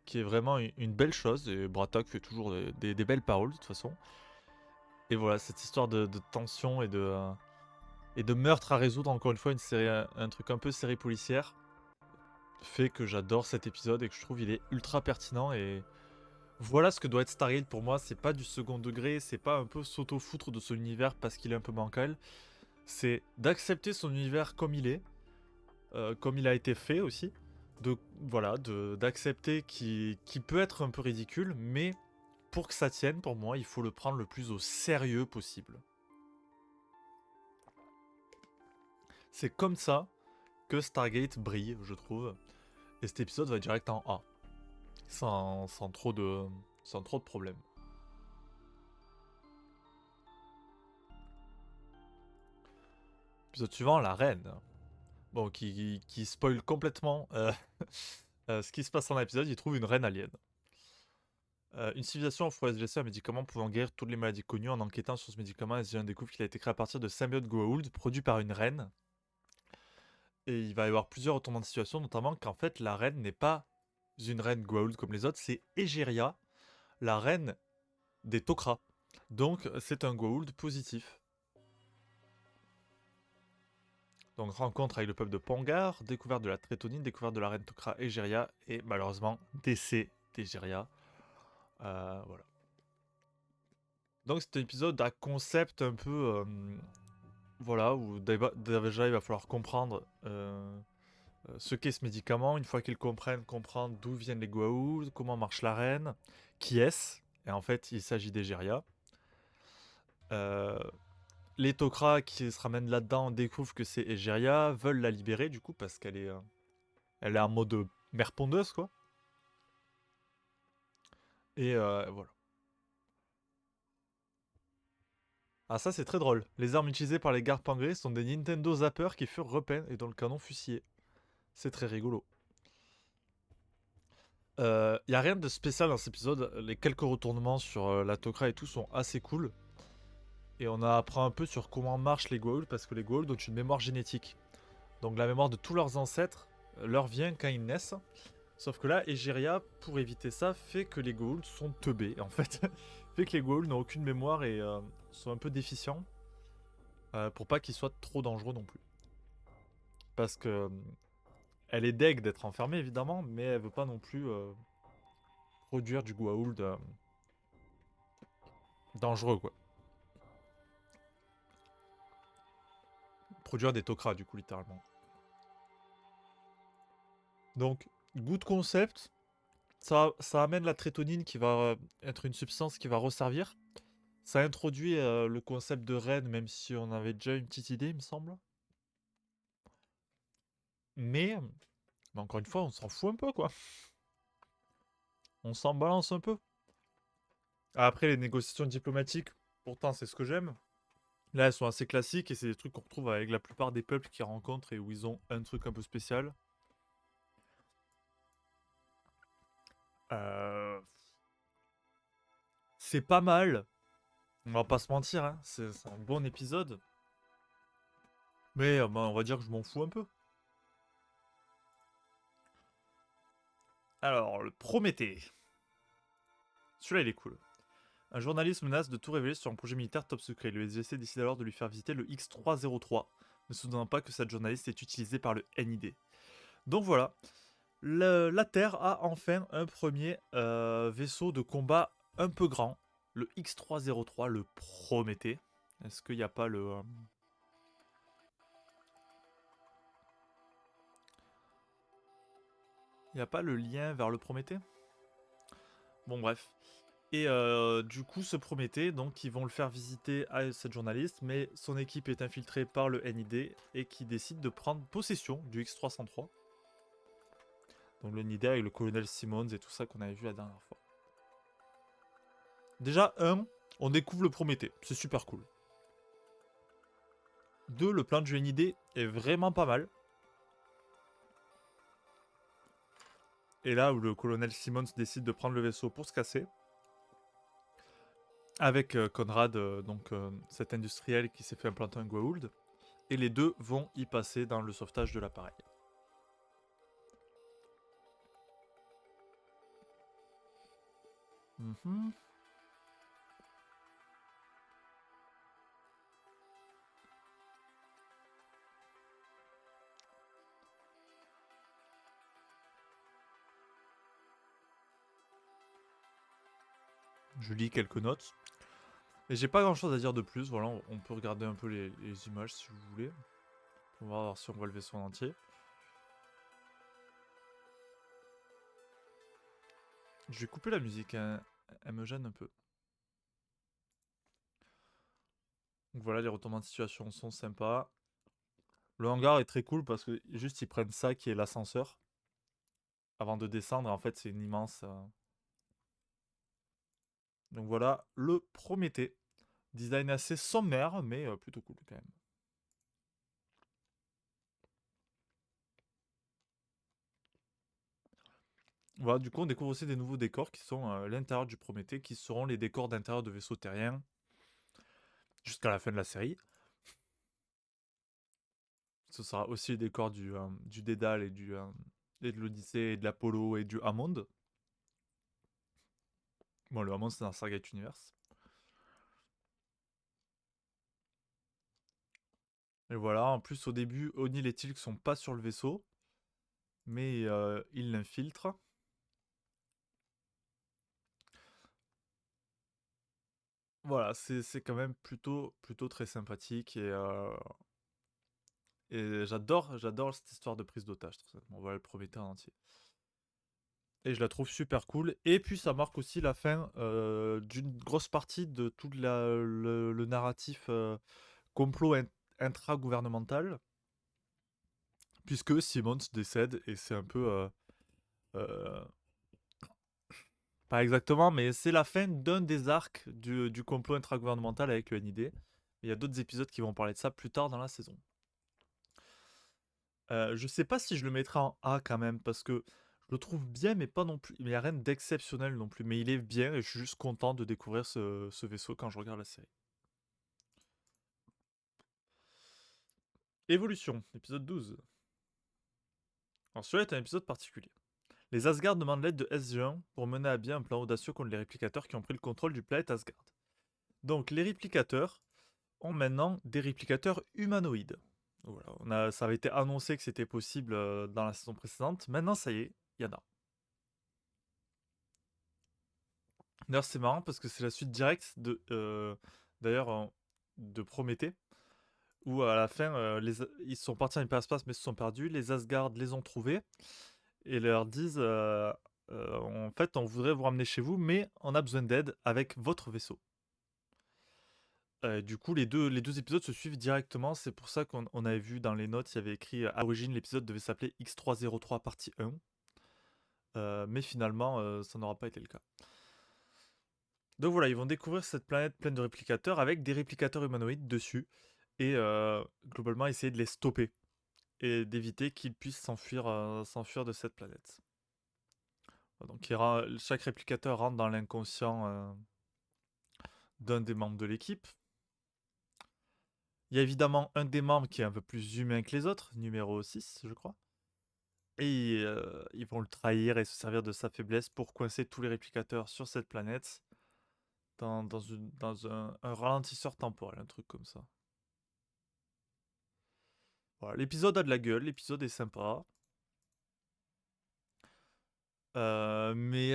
qui est vraiment une belle chose. Et Bratak fait toujours des belles paroles, de toute façon. Et voilà, cette histoire de tension et de meurtre à résoudre, encore une fois, un truc un peu série policière, fait que j'adore cet épisode et que je trouve il est ultra pertinent. Et voilà ce que doit être Stargate pour moi. C'est pas du second degré, c'est pas un peu s'auto-foutre de son univers parce qu'il est un peu bancal. C'est d'accepter son univers comme il est, comme il a été fait aussi. D'accepter qu'il peut être un peu ridicule, mais pour que ça tienne, pour moi, il faut le prendre le plus au sérieux possible. C'est comme ça que Stargate brille, je trouve. Et cet épisode va direct en A. Sans trop de problèmes. Épisode suivant, la reine. Bon, qui spoil complètement ce qui se passe dans l'épisode. Il trouve une reine alien. Une civilisation offre aux SGC un médicament pouvant guérir toutes les maladies connues. En enquêtant sur ce médicament, SG1 découvre qu'il a été créé à partir de symbiotes Goa'uld produits par une reine. Et il va y avoir plusieurs retournements de situation, notamment qu'en fait la reine n'est pas une reine Goa'uld comme les autres, c'est Egeria, la reine des Tok'ra. Donc c'est un Goa'uld positif. Donc rencontre avec le peuple de Pongar, découverte de la Trétonine, découverte de la reine Tok'ra Egeria, et malheureusement décès d'Egeria. Voilà. Donc c'est un épisode à concept un peu... voilà, où déjà il va falloir comprendre ce qu'est ce médicament. Une fois qu'ils comprennent, comprendre d'où viennent les Goa'uld, comment marche la reine, qui est-ce. Et en fait, il s'agit d'Egeria. Les Tok'ra qui se ramènent là-dedans découvrent que c'est Egeria, veulent la libérer du coup parce elle est en mode mère pondeuse quoi. Et voilà. Ah ça c'est très drôle. Les armes utilisées par les gardes pangolais sont des Nintendo Zapper qui furent repeints et dont le canon fusillé. C'est très rigolo. Y a rien de spécial dans cet épisode. Les quelques retournements sur la Tok'ra et tout sont assez cool. Et on apprend un peu sur comment marchent les Goa'uld parce que les Goa'uld ont une mémoire génétique. Donc la mémoire de tous leurs ancêtres leur vient quand ils naissent. Sauf que là, Egeria, pour éviter ça, fait que les Goa'uld sont teubés, en fait. Fait que les Goa'uld n'ont aucune mémoire et sont un peu déficients. Pour pas qu'ils soient trop dangereux non plus. Parce que Elle est deg d'être enfermée, évidemment, mais elle veut pas non plus produire du Goa'uld dangereux, quoi. Produire des Tok'ra, du coup, littéralement. Donc, good concept. Ça amène la trétonine qui va être une substance qui va resservir. Ça introduit le concept de reine, même si on avait déjà une petite idée, il me semble. Mais encore une fois, on s'en fout un peu, quoi. On s'en balance un peu. Après, les négociations diplomatiques, pourtant, c'est ce que j'aime. Là, elles sont assez classiques et c'est des trucs qu'on retrouve avec la plupart des peuples qu'ils rencontrent et où ils ont un truc un peu spécial. Euh, C'est pas mal. On va pas se mentir, hein. C'est un bon épisode. Mais bah, on va dire que je m'en fous un peu. Alors, le Prométhée. Celui-là, il est cool. Un journaliste menace de tout révéler sur un projet militaire top secret. Le SGC décide alors de lui faire visiter le X303, ne se souvenant pas que cette journaliste est utilisée par le NID. Donc voilà, la Terre a enfin un premier vaisseau de combat un peu grand, le X303, le Prométhée. Est-ce qu'il n'y a pas le... Il n'y a pas le lien vers le Prométhée? Bon bref. Et du coup, ce Prométhée, donc, ils vont le faire visiter à cette journaliste, mais son équipe est infiltrée par le NID et qui décide de prendre possession du X303. Donc le NID avec le colonel Simmons et tout ça qu'on avait vu la dernière fois. Déjà, on découvre le Prométhée, c'est super cool. 2, le plan du NID est vraiment pas mal. Et là où le colonel Simmons décide de prendre le vaisseau pour se casser, avec Conrad, donc cet industriel qui s'est fait implanter un Goa'uld, et les deux vont y passer dans le sauvetage de l'appareil. Mhm. Je lis quelques notes. Et j'ai pas grand chose à dire de plus, voilà, on peut regarder un peu les images si vous voulez. On va voir si on voit le vaisseau en entier. Je vais couper la musique, hein. Elle me gêne un peu. Donc voilà, les retournements de situation sont sympas. Le hangar est très cool parce que juste ils prennent ça qui est l'ascenseur. Avant de descendre, en fait c'est une immense... Donc voilà, le Prométhée. Design assez sommaire, mais plutôt cool quand même. Voilà, du coup on découvre aussi des nouveaux décors qui sont l'intérieur du Prométhée, qui seront les décors d'intérieur de vaisseaux terriens jusqu'à la fin de la série. Ce sera aussi les décors du Dédale et de l'Odyssée et de l'Apollo et du Hammond. Bon, le Hammond c'est dans Stargate Universe. Et voilà, en plus au début, O'Neill et Teal'c sont pas sur le vaisseau, mais ils l'infiltrent. Voilà, c'est quand même plutôt très sympathique et j'adore cette histoire de prise d'otage. On va le Prométhée en entier. Et je la trouve super cool. Et puis ça marque aussi la fin d'une grosse partie de tout le narratif complot intra-gouvernemental. Puisque Simmons décède et c'est un peu... euh, pas exactement, mais c'est la fin d'un des arcs du complot intra-gouvernemental avec le NID. Il y a d'autres épisodes qui vont parler de ça plus tard dans la saison. Je sais pas si je le mettrai en A quand même, parce que je le trouve bien, mais pas non plus. Il n'y a rien d'exceptionnel non plus, mais il est bien et je suis juste content de découvrir ce vaisseau quand je regarde la série. Évolution, épisode 12. Alors celui-là est un épisode particulier. Les Asgard demandent l'aide de SG1 pour mener à bien un plan audacieux contre les réplicateurs qui ont pris le contrôle du planète Asgard. Donc les réplicateurs ont maintenant des réplicateurs humanoïdes. Voilà, ça avait été annoncé que c'était possible dans la saison précédente. Maintenant, ça y est, il y en a. D'ailleurs, c'est marrant parce que c'est la suite directe d'ailleurs, de Prométhée, où à la fin, ils sont partis en hyperspace mais se sont perdus. Les Asgard les ont trouvés et leur disent en fait, on voudrait vous ramener chez vous, mais on a besoin d'aide avec votre vaisseau. Du coup, les deux épisodes se suivent directement. C'est pour ça qu'on avait vu dans les notes, il y avait écrit à l'origine, l'épisode devait s'appeler X303 partie 1. Mais finalement, ça n'aura pas été le cas. Donc voilà, ils vont découvrir cette planète pleine de réplicateurs avec des réplicateurs humanoïdes dessus. Et globalement, essayer de les stopper et d'éviter qu'ils puissent s'enfuir de cette planète. Donc chaque réplicateur rentre dans l'inconscient d'un des membres de l'équipe. Il y a évidemment un des membres qui est un peu plus humain que les autres, numéro 6, je crois. Et ils vont le trahir et se servir de sa faiblesse pour coincer tous les réplicateurs sur cette planète dans un ralentisseur temporel, un truc comme ça. Voilà, l'épisode a de la gueule, l'épisode est sympa. Mais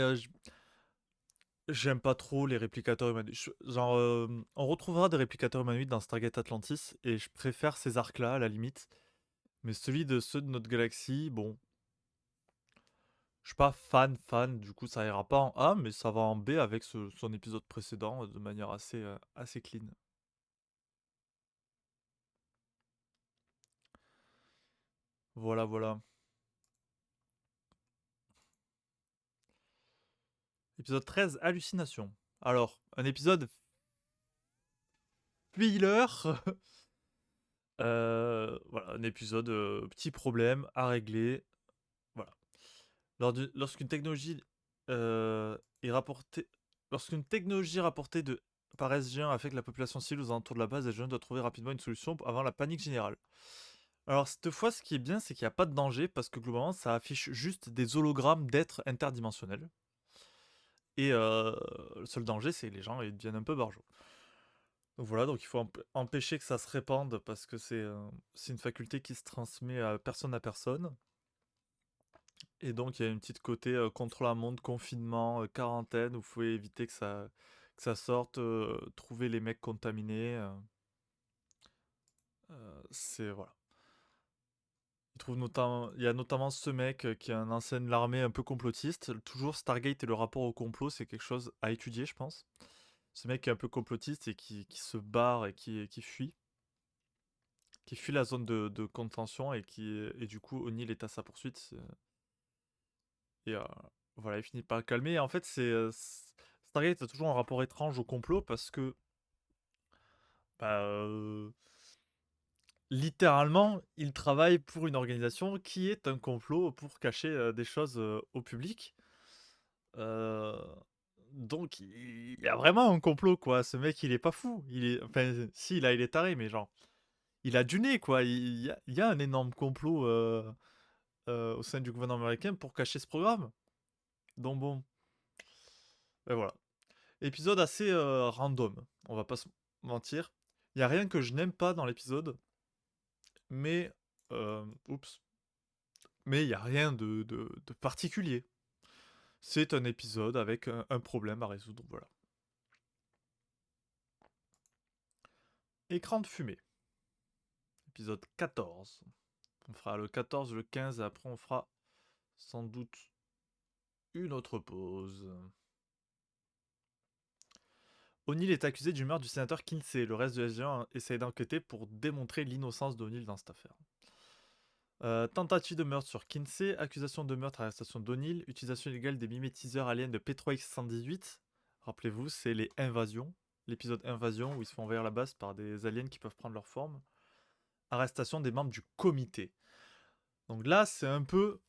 j'aime pas trop les réplicateurs humanoïdes. Genre, on retrouvera des réplicateurs humanoïdes dans Stargate Atlantis, et je préfère ces arcs-là, à la limite. Mais ceux de notre galaxie, bon, je suis pas fan, du coup ça ira pas en A, mais ça va en B avec son épisode précédent de manière assez clean. Voilà, voilà. Épisode 13, hallucination. Alors, un épisode filler. Voilà, un épisode petit problème à régler. Voilà. Lorsqu'une technologie est rapportée, lorsqu'une technologie rapportée par SG1 affecte la population civile aux alentours de la base, SG1 doit trouver rapidement une solution avant la panique générale. Alors cette fois, ce qui est bien, c'est qu'il n'y a pas de danger parce que globalement, ça affiche juste des hologrammes d'êtres interdimensionnels. Et le seul danger, c'est que les gens ils deviennent un peu barjots. Donc voilà, donc il faut empêcher que ça se répande parce que c'est une faculté qui se transmet à personne. Et donc il y a une petite côté contre la montre, confinement, quarantaine, où il faut éviter que ça sorte, trouver les mecs contaminés. Voilà. Il y a notamment ce mec qui est un ancien de l'armée un peu complotiste. Toujours Stargate et le rapport au complot, c'est quelque chose à étudier, je pense. Ce mec qui est un peu complotiste et qui se barre et qui fuit. Qui fuit la zone de contention et du coup O'Neill est à sa poursuite. Et voilà, il finit par le calmer. Et en fait, Stargate a toujours un rapport étrange au complot parce que bah, littéralement, il travaille pour une organisation qui est un complot pour cacher des choses au public. Euh, donc, il y a vraiment un complot, quoi. Ce mec, il est pas fou. Enfin, si, là, il est taré, mais genre, il a du nez, quoi. Il y a un énorme complot au sein du gouvernement américain pour cacher ce programme. Donc, bon, ben voilà. Épisode assez random, on va pas se mentir. Il y a rien que je n'aime pas dans l'épisode, mais oups, mais il y a rien de particulier. C'est un épisode avec un problème à résoudre, voilà. Écran de fumée, épisode 14. On fera le 14, le 15 et après on fera sans doute une autre pause. O'Neill est accusé du meurtre du sénateur Kinsey. Le reste de SG1 essaye d'enquêter pour démontrer l'innocence d'O'Neill dans cette affaire. Tentative de meurtre sur Kinsey, accusation de meurtre à la station d'O'Neill, utilisation illégale des mimétiseurs aliens de P3X118. Rappelez-vous, c'est les invasions, l'épisode Invasion où ils se font envahir la base par des aliens qui peuvent prendre leur forme. Arrestation des membres du comité. Donc là, c'est un peu.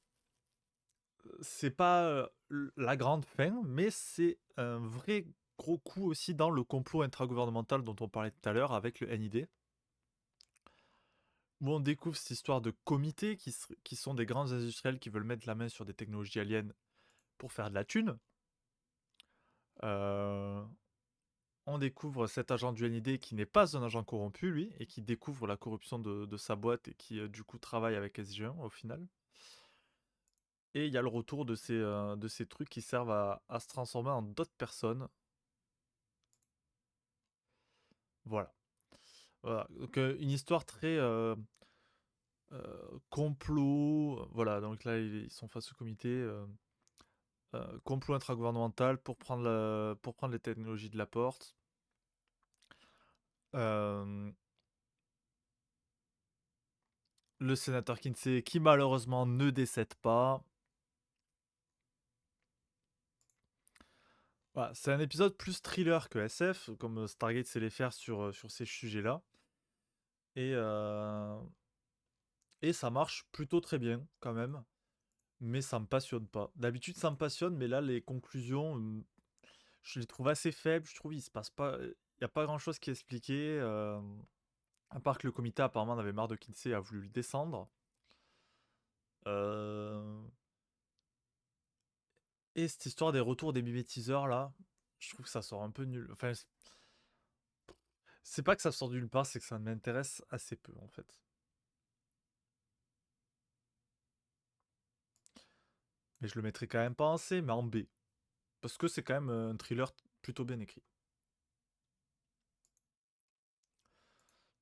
C'est pas la grande fin, mais c'est un vrai gros coup aussi dans le complot intragouvernemental dont on parlait tout à l'heure avec le NID. Où on découvre cette histoire de comités qui sont des grands industriels qui veulent mettre la main sur des technologies aliens pour faire de la thune. Euh, on découvre cet agent du NID qui n'est pas un agent corrompu, lui, et qui découvre la corruption de sa boîte et qui, du coup, travaille avec SG1 au final. Et il y a le retour de ces trucs qui servent à se transformer en d'autres personnes. Voilà. Voilà. Donc, une histoire très complot. Voilà, donc là, ils sont face au comité. Complot intragouvernemental pour prendre les technologies de la porte. Euh, le sénateur Kinsey qui malheureusement ne décède pas. Voilà, c'est un épisode plus thriller que SF, comme Stargate sait les faire sur ces sujets-là. Et, euh, et ça marche plutôt très bien quand même, mais ça me passionne pas. D'habitude ça me passionne, mais là les conclusions, je les trouve assez faibles. Je trouve il se passe pas, il y a pas grand-chose qui est expliqué, à part que le comité apparemment en avait marre de Kinsey et a voulu le descendre. Euh, Et cette histoire des retours des mimétiseurs là, je trouve que ça sort un peu nul. Enfin, c'est pas que ça sort de nulle part, c'est que ça m'intéresse assez peu en fait. Mais je le mettrai quand même pas en C, mais en B. Parce que c'est quand même un thriller plutôt bien écrit.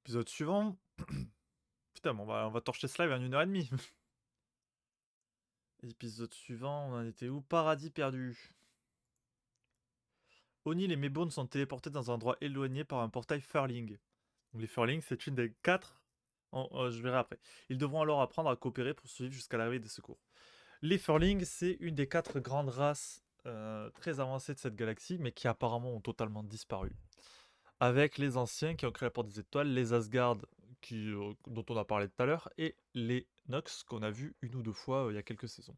Épisode suivant. Putain, bon, on va torcher ce live en 1h30. Épisode suivant, on en était où? Paradis perdu. O'Neill et Maybourne sont téléportés dans un endroit éloigné par un portail Furling. Donc les Furling, c'est une des 4. Je verrai après. Ils devront alors apprendre à coopérer pour survivre jusqu'à l'arrivée des secours. Les Furling, c'est une des 4 grandes races très avancées de cette galaxie, mais qui apparemment ont totalement disparu. Avec les anciens qui ont créé la porte des étoiles, les Asgard dont on a parlé tout à l'heure, et les Nox qu'on a vu une ou deux fois il y a quelques saisons.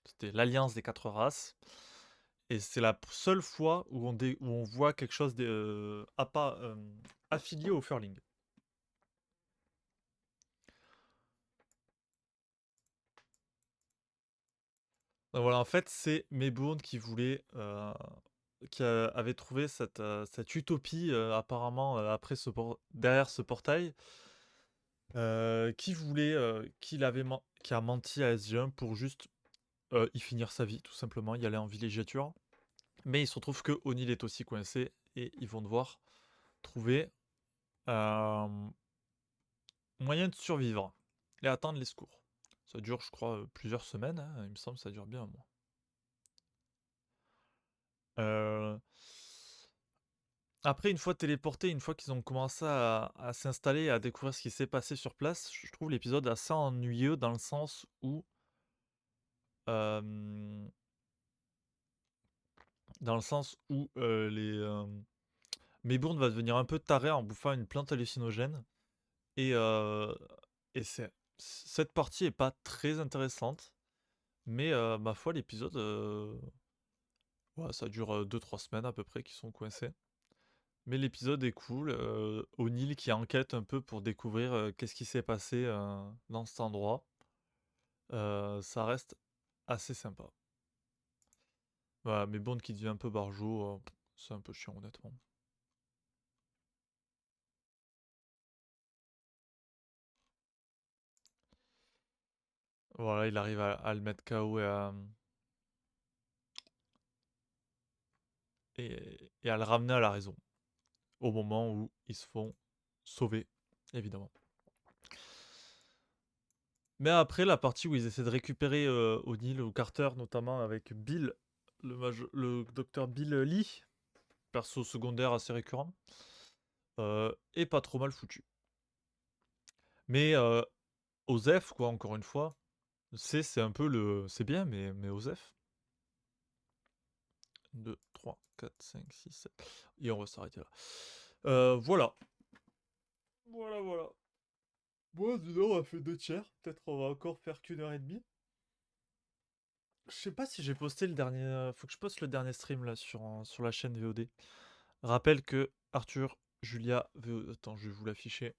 C'était l'alliance des 4 races. Et c'est la seule fois où on voit quelque chose affilié au Furling. Donc voilà, en fait, c'est Maybourne qui voulait, avait trouvé cette utopie apparemment derrière ce portail, qui a menti à SG1 pour juste y finir sa vie, tout simplement, y aller en villégiature. Mais il se retrouve que O'Neill est aussi coincé et ils vont devoir trouver un moyen de survivre et attendre les secours. Ça dure, je crois, plusieurs semaines, hein, il me semble que ça dure bien un mois. Euh, Après, une fois téléportés, une fois qu'ils ont commencé à s'installer et à découvrir ce qui s'est passé sur place, je trouve l'épisode assez ennuyeux dans le sens où euh, Maybourne va devenir un peu taré en bouffant une plante hallucinogène. Et, euh, et cette partie est pas très intéressante. Mais ma foi, l'épisode, ouais, ça dure 2-3 semaines à peu près qu'ils sont coincés. Mais l'épisode est cool. O'Neill qui enquête un peu pour découvrir qu'est-ce qui s'est passé dans cet endroit. Ça reste assez sympa. Voilà, mais Bond qui devient un peu barjot, c'est un peu chiant honnêtement. Voilà, il arrive à le mettre KO et à le ramener à la raison. Au moment où ils se font sauver, évidemment. Mais après, la partie où ils essaient de récupérer O'Neill ou Carter, notamment avec Bill, le docteur Bill Lee, perso secondaire assez récurrent, est pas trop mal foutu. Mais Osef, quoi, encore une fois, c'est un peu le. C'est bien, mais Osef. 2, 3, 4, 5, 6, 7. Et on va s'arrêter là. Voilà. Voilà, voilà. Bon, dis donc, on a fait 2 tiers. Peut-être on va encore faire qu'1h30. Je sais pas si j'ai posté le dernier. Faut que je poste le dernier stream là sur la chaîne VOD. Rappelle que Arthur, Julia, attends, je vais vous l'afficher.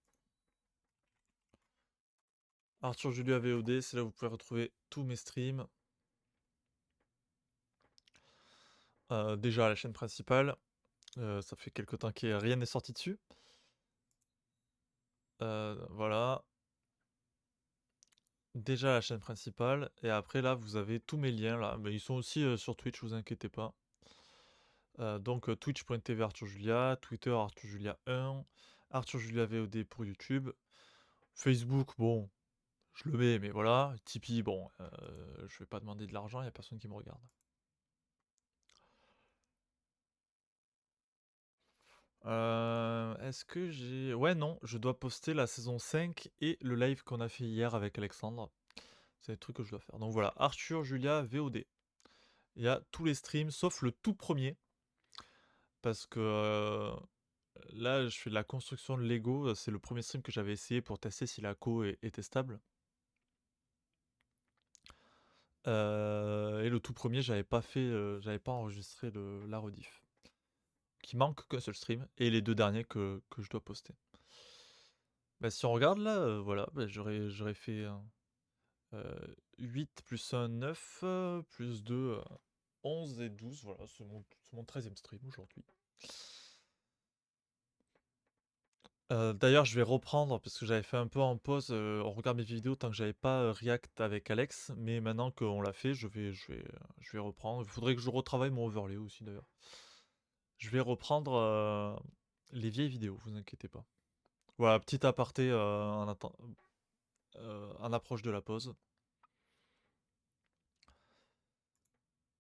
Arthur Julia VOD, c'est là où vous pouvez retrouver tous mes streams. Déjà la chaîne principale. Ça fait quelque temps que rien n'est sorti dessus. Voilà. Déjà la chaîne principale et après là vous avez tous mes liens là, mais ils sont aussi, sur Twitch, vous inquiétez pas. Donc twitch.tv Arthur Julia, Twitter Arthur Julia 1, Arthur Julia VOD pour YouTube, Facebook, bon, je le mets, mais voilà, Tipeee, bon, je vais pas demander de l'argent, il y a personne qui me regarde. Est-ce que j'ai... Ouais, non, je dois poster la saison 5 et le live qu'on a fait hier avec Alexandre. C'est des trucs que je dois faire. Donc voilà, Arthur Julia VOD. Il y a tous les streams, sauf le tout premier. Parce que là, je fais de la construction de Lego. C'est le premier stream que j'avais essayé pour tester si la co était stable. Et le tout premier, j'avais pas enregistré la rediff. Qui manque qu'un seul stream. Et les deux derniers que je dois poster. Bah, si on regarde là, voilà, bah, j'aurais fait 8 plus 1, 9, plus 2, 11 et 12. Voilà, c'est mon 13e stream aujourd'hui. D'ailleurs, je vais reprendre parce que j'avais fait un peu en pause. On regarde mes vidéos tant que j'avais pas react avec Alex, mais maintenant qu'on l'a fait, je vais reprendre. Il faudrait que je retravaille mon overlay aussi d'ailleurs. Je vais reprendre les vieilles vidéos, vous inquiétez pas. Voilà, petit aparté en approche de la pause.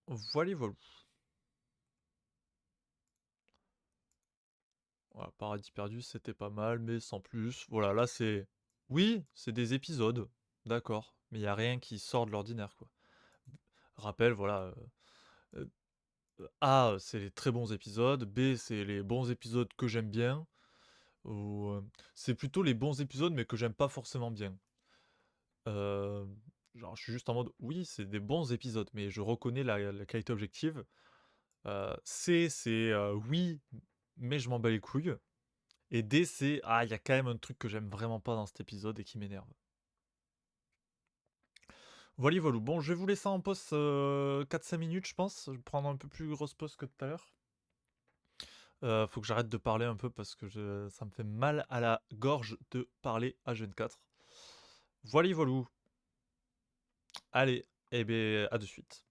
Voilà, voilà. Voilà, Paradis perdu, c'était pas mal, mais sans plus. Voilà, là c'est... Oui, c'est des épisodes, d'accord, mais il n'y a rien qui sort de l'ordinaire, quoi. Rappel, voilà. Euh, A, c'est les très bons épisodes. B, c'est les bons épisodes que j'aime bien. Ou c'est plutôt les bons épisodes, mais que j'aime pas forcément bien. Euh, genre, je suis juste en mode, oui, c'est des bons épisodes, mais je reconnais la qualité objective. C, c'est oui, mais je m'en bats les couilles. Et D, c'est ah, il y a quand même un truc que j'aime vraiment pas dans cet épisode et qui m'énerve. Voilà, voilà. Bon, je vais vous laisser en pause 4-5 minutes, je pense. Je vais prendre un peu plus grosse pause que tout à l'heure. Faut que j'arrête de parler un peu parce que ça me fait mal à la gorge de parler à Jeune 4. Voilà, voilà. Allez, et ben à de suite.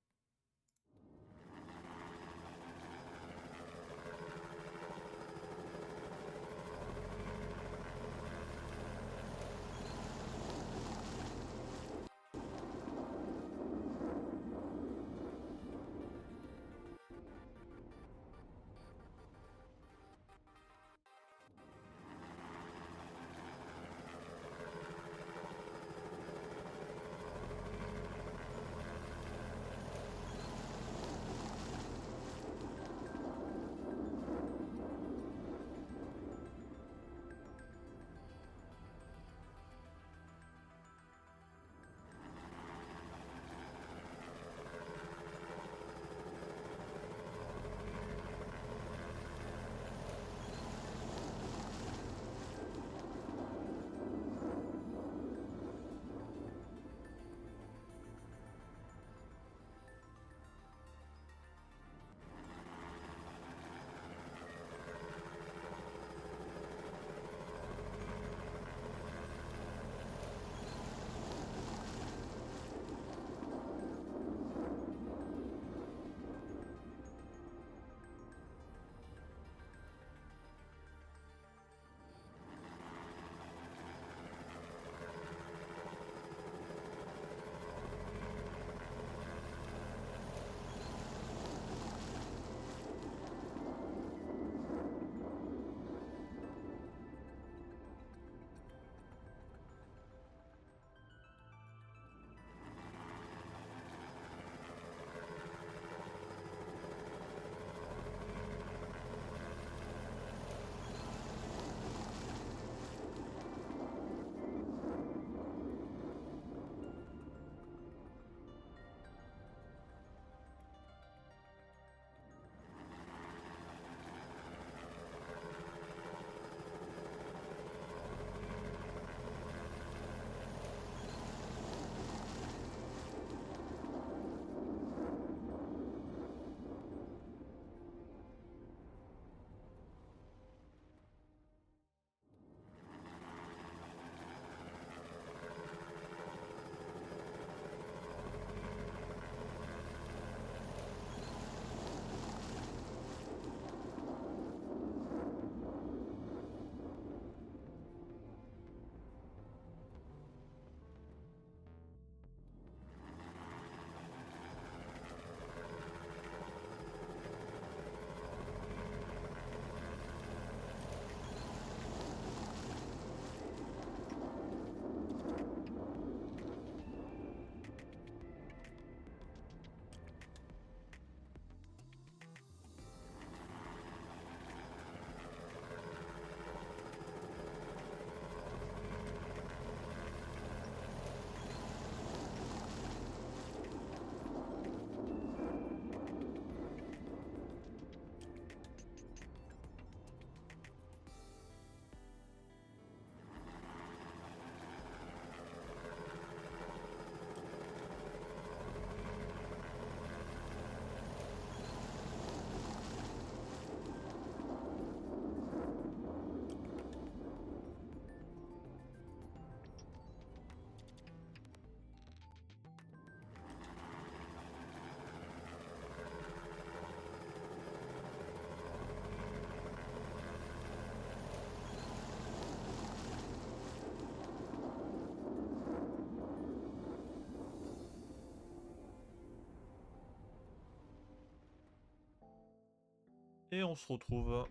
Et on se retrouve.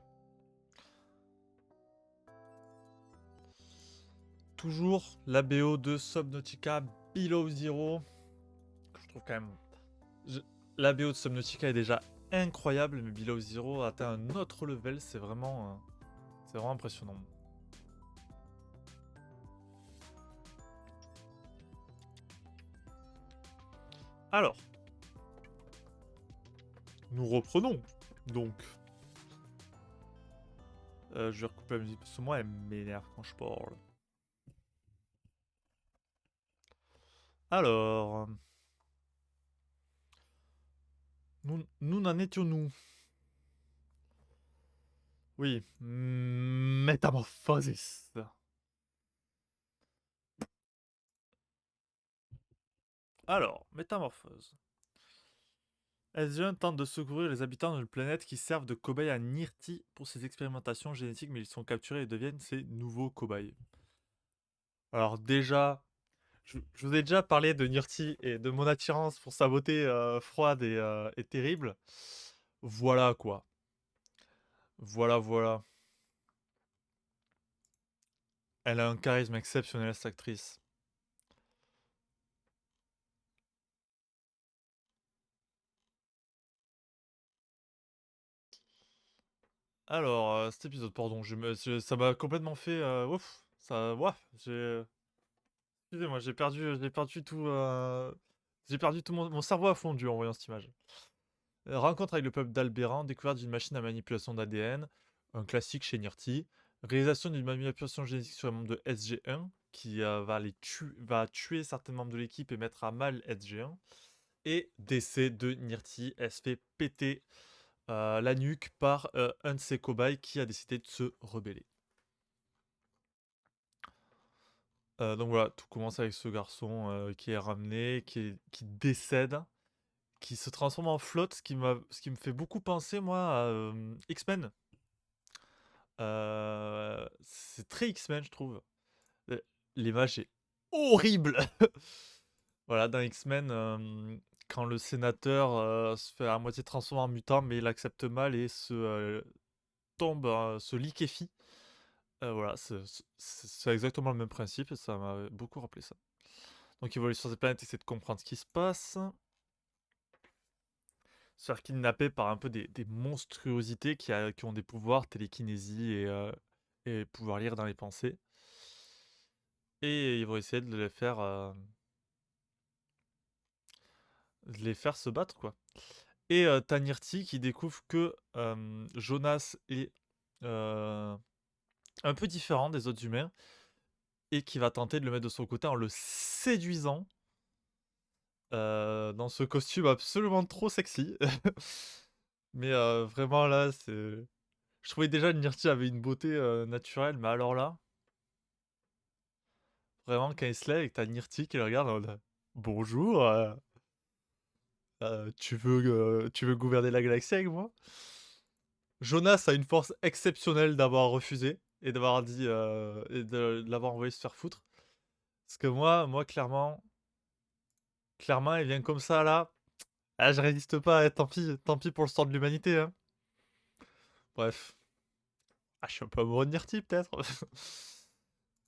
Toujours la BO de Subnautica Below Zero. Que je trouve quand même. La BO de Subnautica est déjà incroyable, mais Below Zero a atteint un autre level. C'est vraiment impressionnant. Alors, nous reprenons. Donc, je vais recouper la musique parce que moi, elle m'énerve quand je parle. Alors, nous n'en étions-nous? Oui, Métamorphosis. Alors, Métamorphose. SG1 tente de secourir les habitants d'une planète qui servent de cobayes à Nirti pour ses expérimentations génétiques, mais ils sont capturés et deviennent ses nouveaux cobayes. Alors déjà, je vous ai déjà parlé de Nirti et de mon attirance pour sa beauté froide et terrible. Voilà quoi. Voilà. Elle a un charisme exceptionnel, cette actrice. Alors, cet épisode, pardon, ça m'a complètement fait... ouf, ça... Ouah, excusez-moi, j'ai perdu tout... J'ai perdu tout mon cerveau a fondu en voyant cette image. Rencontre avec le peuple d'Albéran, découverte d'une machine à manipulation d'ADN, un classique chez Nirti. Réalisation d'une manipulation génétique sur les membres de SG1, qui va tuer certains membres de l'équipe et mettre à mal SG1. Et décès de Nirti, elle se fait péter la nuque par un de ses cobayes qui a décidé de se rebeller. Donc voilà, tout commence avec ce garçon qui est ramené, qui décède, qui se transforme en flotte, ce qui me fait beaucoup penser, moi, à X-Men. C'est très X-Men, je trouve. Euh, L'image est horrible. Voilà, dans X-Men, quand le sénateur se fait à moitié transformer en mutant, mais il accepte mal et tombe, se liquéfie. Voilà, c'est exactement le même principe et ça m'a beaucoup rappelé ça. Donc ils vont aller sur cette planète essayer de comprendre ce qui se passe. Se faire kidnapper par un peu des monstruosités qui ont des pouvoirs, télékinésie et pouvoir lire dans les pensées. Et ils vont essayer de les faire se battre, quoi. Et t'as Nirti qui découvre que Jonas est euh, un peu différent des autres humains et qui va tenter de le mettre de son côté en le séduisant dans ce costume absolument trop sexy. Mais vraiment là, je trouvais déjà que Nirti avait une beauté naturelle, mais alors là, vraiment quand il se lève et que t'as Nirti qui le regarde en mode bonjour, tu veux gouverner la galaxie avec moi? Jonas a une force exceptionnelle d'avoir refusé et d'avoir dit et de l'avoir envoyé se faire foutre. Parce que moi clairement, il vient comme ça là. Ah, je résiste pas, tant pis pour le sort de l'humanité, hein. Bref. Ah, je suis un peu amoureux de Nirti, peut-être.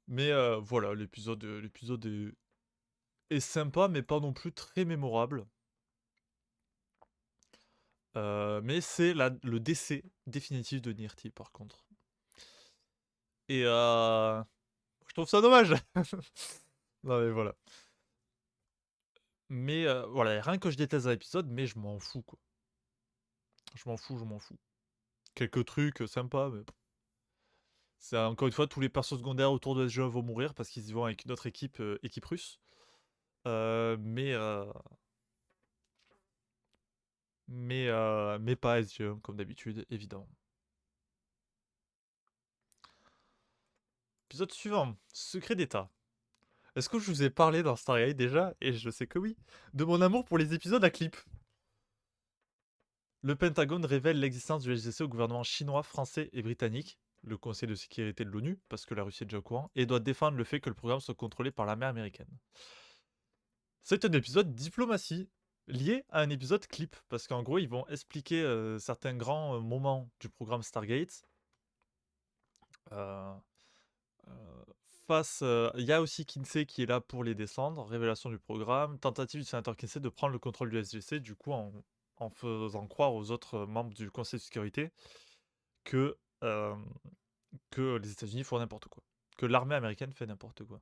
Mais voilà, l'épisode est sympa, mais pas non plus très mémorable. Mais c'est le décès définitif de Nirti, par contre. Et je trouve ça dommage. Non, mais voilà. Mais voilà, y a rien que je déteste dans l'épisode, mais je m'en fous, quoi. Je m'en fous. Quelques trucs sympas, mais c'est encore une fois, tous les persos secondaires autour de ce jeu vont mourir parce qu'ils y vont avec une autre équipe russe. Mais pas SGE, comme d'habitude, évidemment. Épisode suivant, Secret d'État. Est-ce que je vous ai parlé dans Stargate déjà? Et je sais que oui. De mon amour pour les épisodes à clip. Le Pentagone révèle l'existence du LGC au gouvernement chinois, français et britannique, le Conseil de sécurité de l'ONU, parce que la Russie est déjà au courant, et doit défendre le fait que le programme soit contrôlé par l'armée américaine. C'est un épisode diplomatie. lié à un épisode clip. Parce qu'en gros, ils vont expliquer certains grands moments du programme Stargate. Euh, euh, il y a aussi Kinsey qui est là pour les descendre. Révélation du programme. Tentative du sénateur Kinsey de prendre le contrôle du SGC, du coup, en faisant croire aux autres membres du Conseil de sécurité que, euh, que les États-Unis font n'importe quoi. Que l'armée américaine fait n'importe quoi.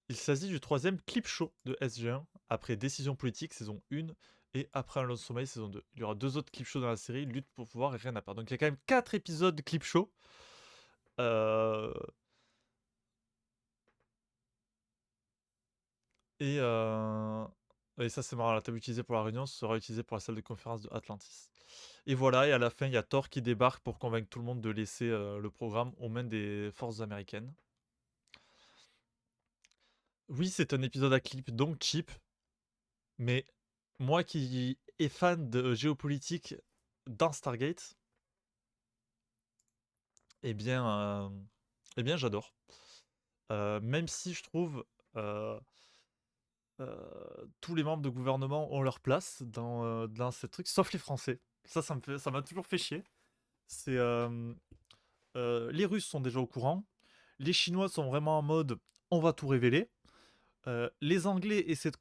Il s'agit du troisième clip show de SG1, après Décision politique saison 1 et Après un long sommeil saison 2. Il y aura deux autres clip shows dans la série, Lutte pour pouvoir et Rien à perdre. Donc il y a quand même 4 épisodes de clip show. Euh, et, euh, et ça c'est marrant, la table utilisée pour la réunion sera utilisée pour la salle de conférence de Atlantis. Et voilà, et à la fin il y a Thor qui débarque pour convaincre tout le monde de laisser le programme aux mains des forces américaines. Oui, c'est un épisode à clip, donc cheap, mais moi qui est fan de géopolitique dans Stargate, eh bien, euh, eh bien j'adore. Même si je trouve tous les membres de gouvernement ont leur place dans ces trucs, sauf les Français. Ça m'a toujours fait chier. C'est les Russes sont déjà au courant, les Chinois sont vraiment en mode on va tout révéler. Les Anglais essaient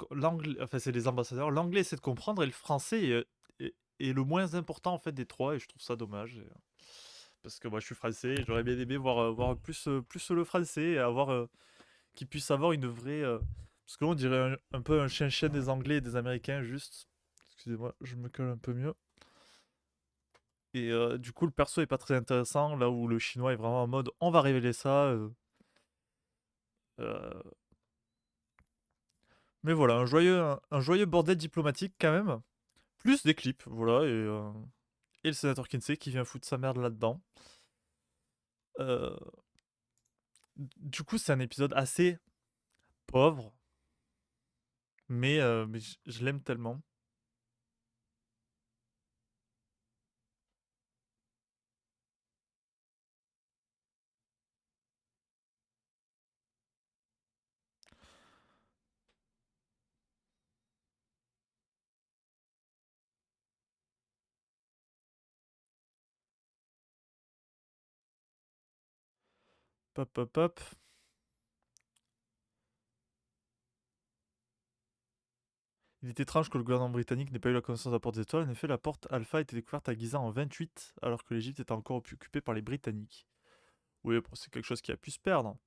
enfin c'est les ambassadeurs, l'anglais essaie de comprendre et le français est le moins important en fait des trois et je trouve ça dommage. Parce que moi je suis français et j'aurais bien aimé voir plus le français et avoir qu'ils puissent avoir une vraie. Parce que là on dirait un peu un chien-chien des Anglais et des Américains juste. Excusez-moi, je me colle un peu mieux. Et du coup le perso est pas très intéressant là où le chinois est vraiment en mode on va révéler ça. Euh, Mais voilà, un joyeux bordel diplomatique quand même. Plus des clips, voilà, et le sénateur Kinsey qui vient foutre sa merde là-dedans. Euh, du coup, c'est un épisode assez pauvre, mais je l'aime tellement. Pop, pop, pop. Il est étrange que le gouvernement britannique n'ait pas eu la connaissance de la porte des étoiles. En effet, la porte Alpha a été découverte à Giza en 28, alors que l'Égypte était encore occupée par les Britanniques. Oui, bon, c'est quelque chose qui a pu se perdre.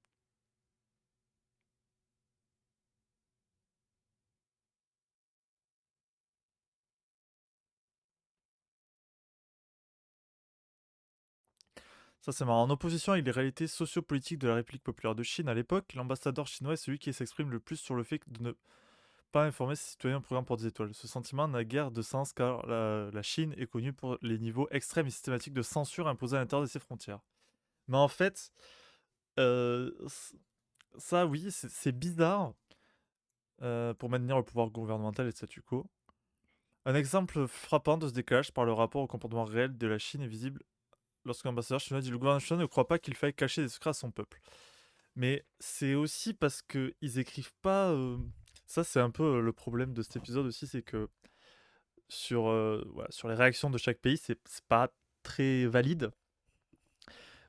Ça, c'est marrant. En opposition avec les réalités sociopolitiques de la République populaire de Chine à l'époque, l'ambassadeur chinois est celui qui s'exprime le plus sur le fait de ne pas informer ses citoyens au programme pour des étoiles. Ce sentiment n'a guère de sens car la Chine est connue pour les niveaux extrêmes et systématiques de censure imposés à l'intérieur de ses frontières. Mais en fait, euh, ça oui, c'est bizarre pour maintenir le pouvoir gouvernemental et le statu quo. Un exemple frappant de ce décalage par le rapport au comportement réel de la Chine est visible lorsqu'un ambassadeur chinois dit le gouvernement chinois ne croit pas qu'il faille cacher des secrets à son peuple. Mais c'est aussi parce que ils écrivent pas. Ça, c'est un peu le problème de cet épisode aussi, c'est que voilà, sur les réactions de chaque pays, c'est pas très valide.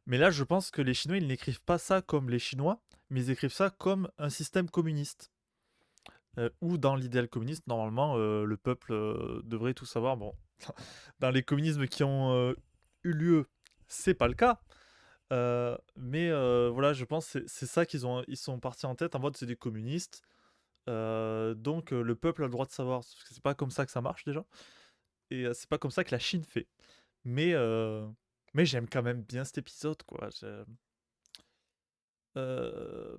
Mais là, je pense que les Chinois, ils n'écrivent pas ça comme les Chinois, mais ils écrivent ça comme un système communiste. Où dans l'idéal communiste, normalement, le peuple devrait tout savoir. Bon, dans les communismes qui ont eu lieu, c'est pas le cas. Mais voilà, je pense que c'est ça ils sont partis en tête en mode c'est des communistes. Donc le peuple a le droit de savoir. Parce que c'est pas comme ça que ça marche déjà. Et c'est pas comme ça que la Chine fait. Mais, euh, mais j'aime quand même bien cet épisode, quoi. Euh,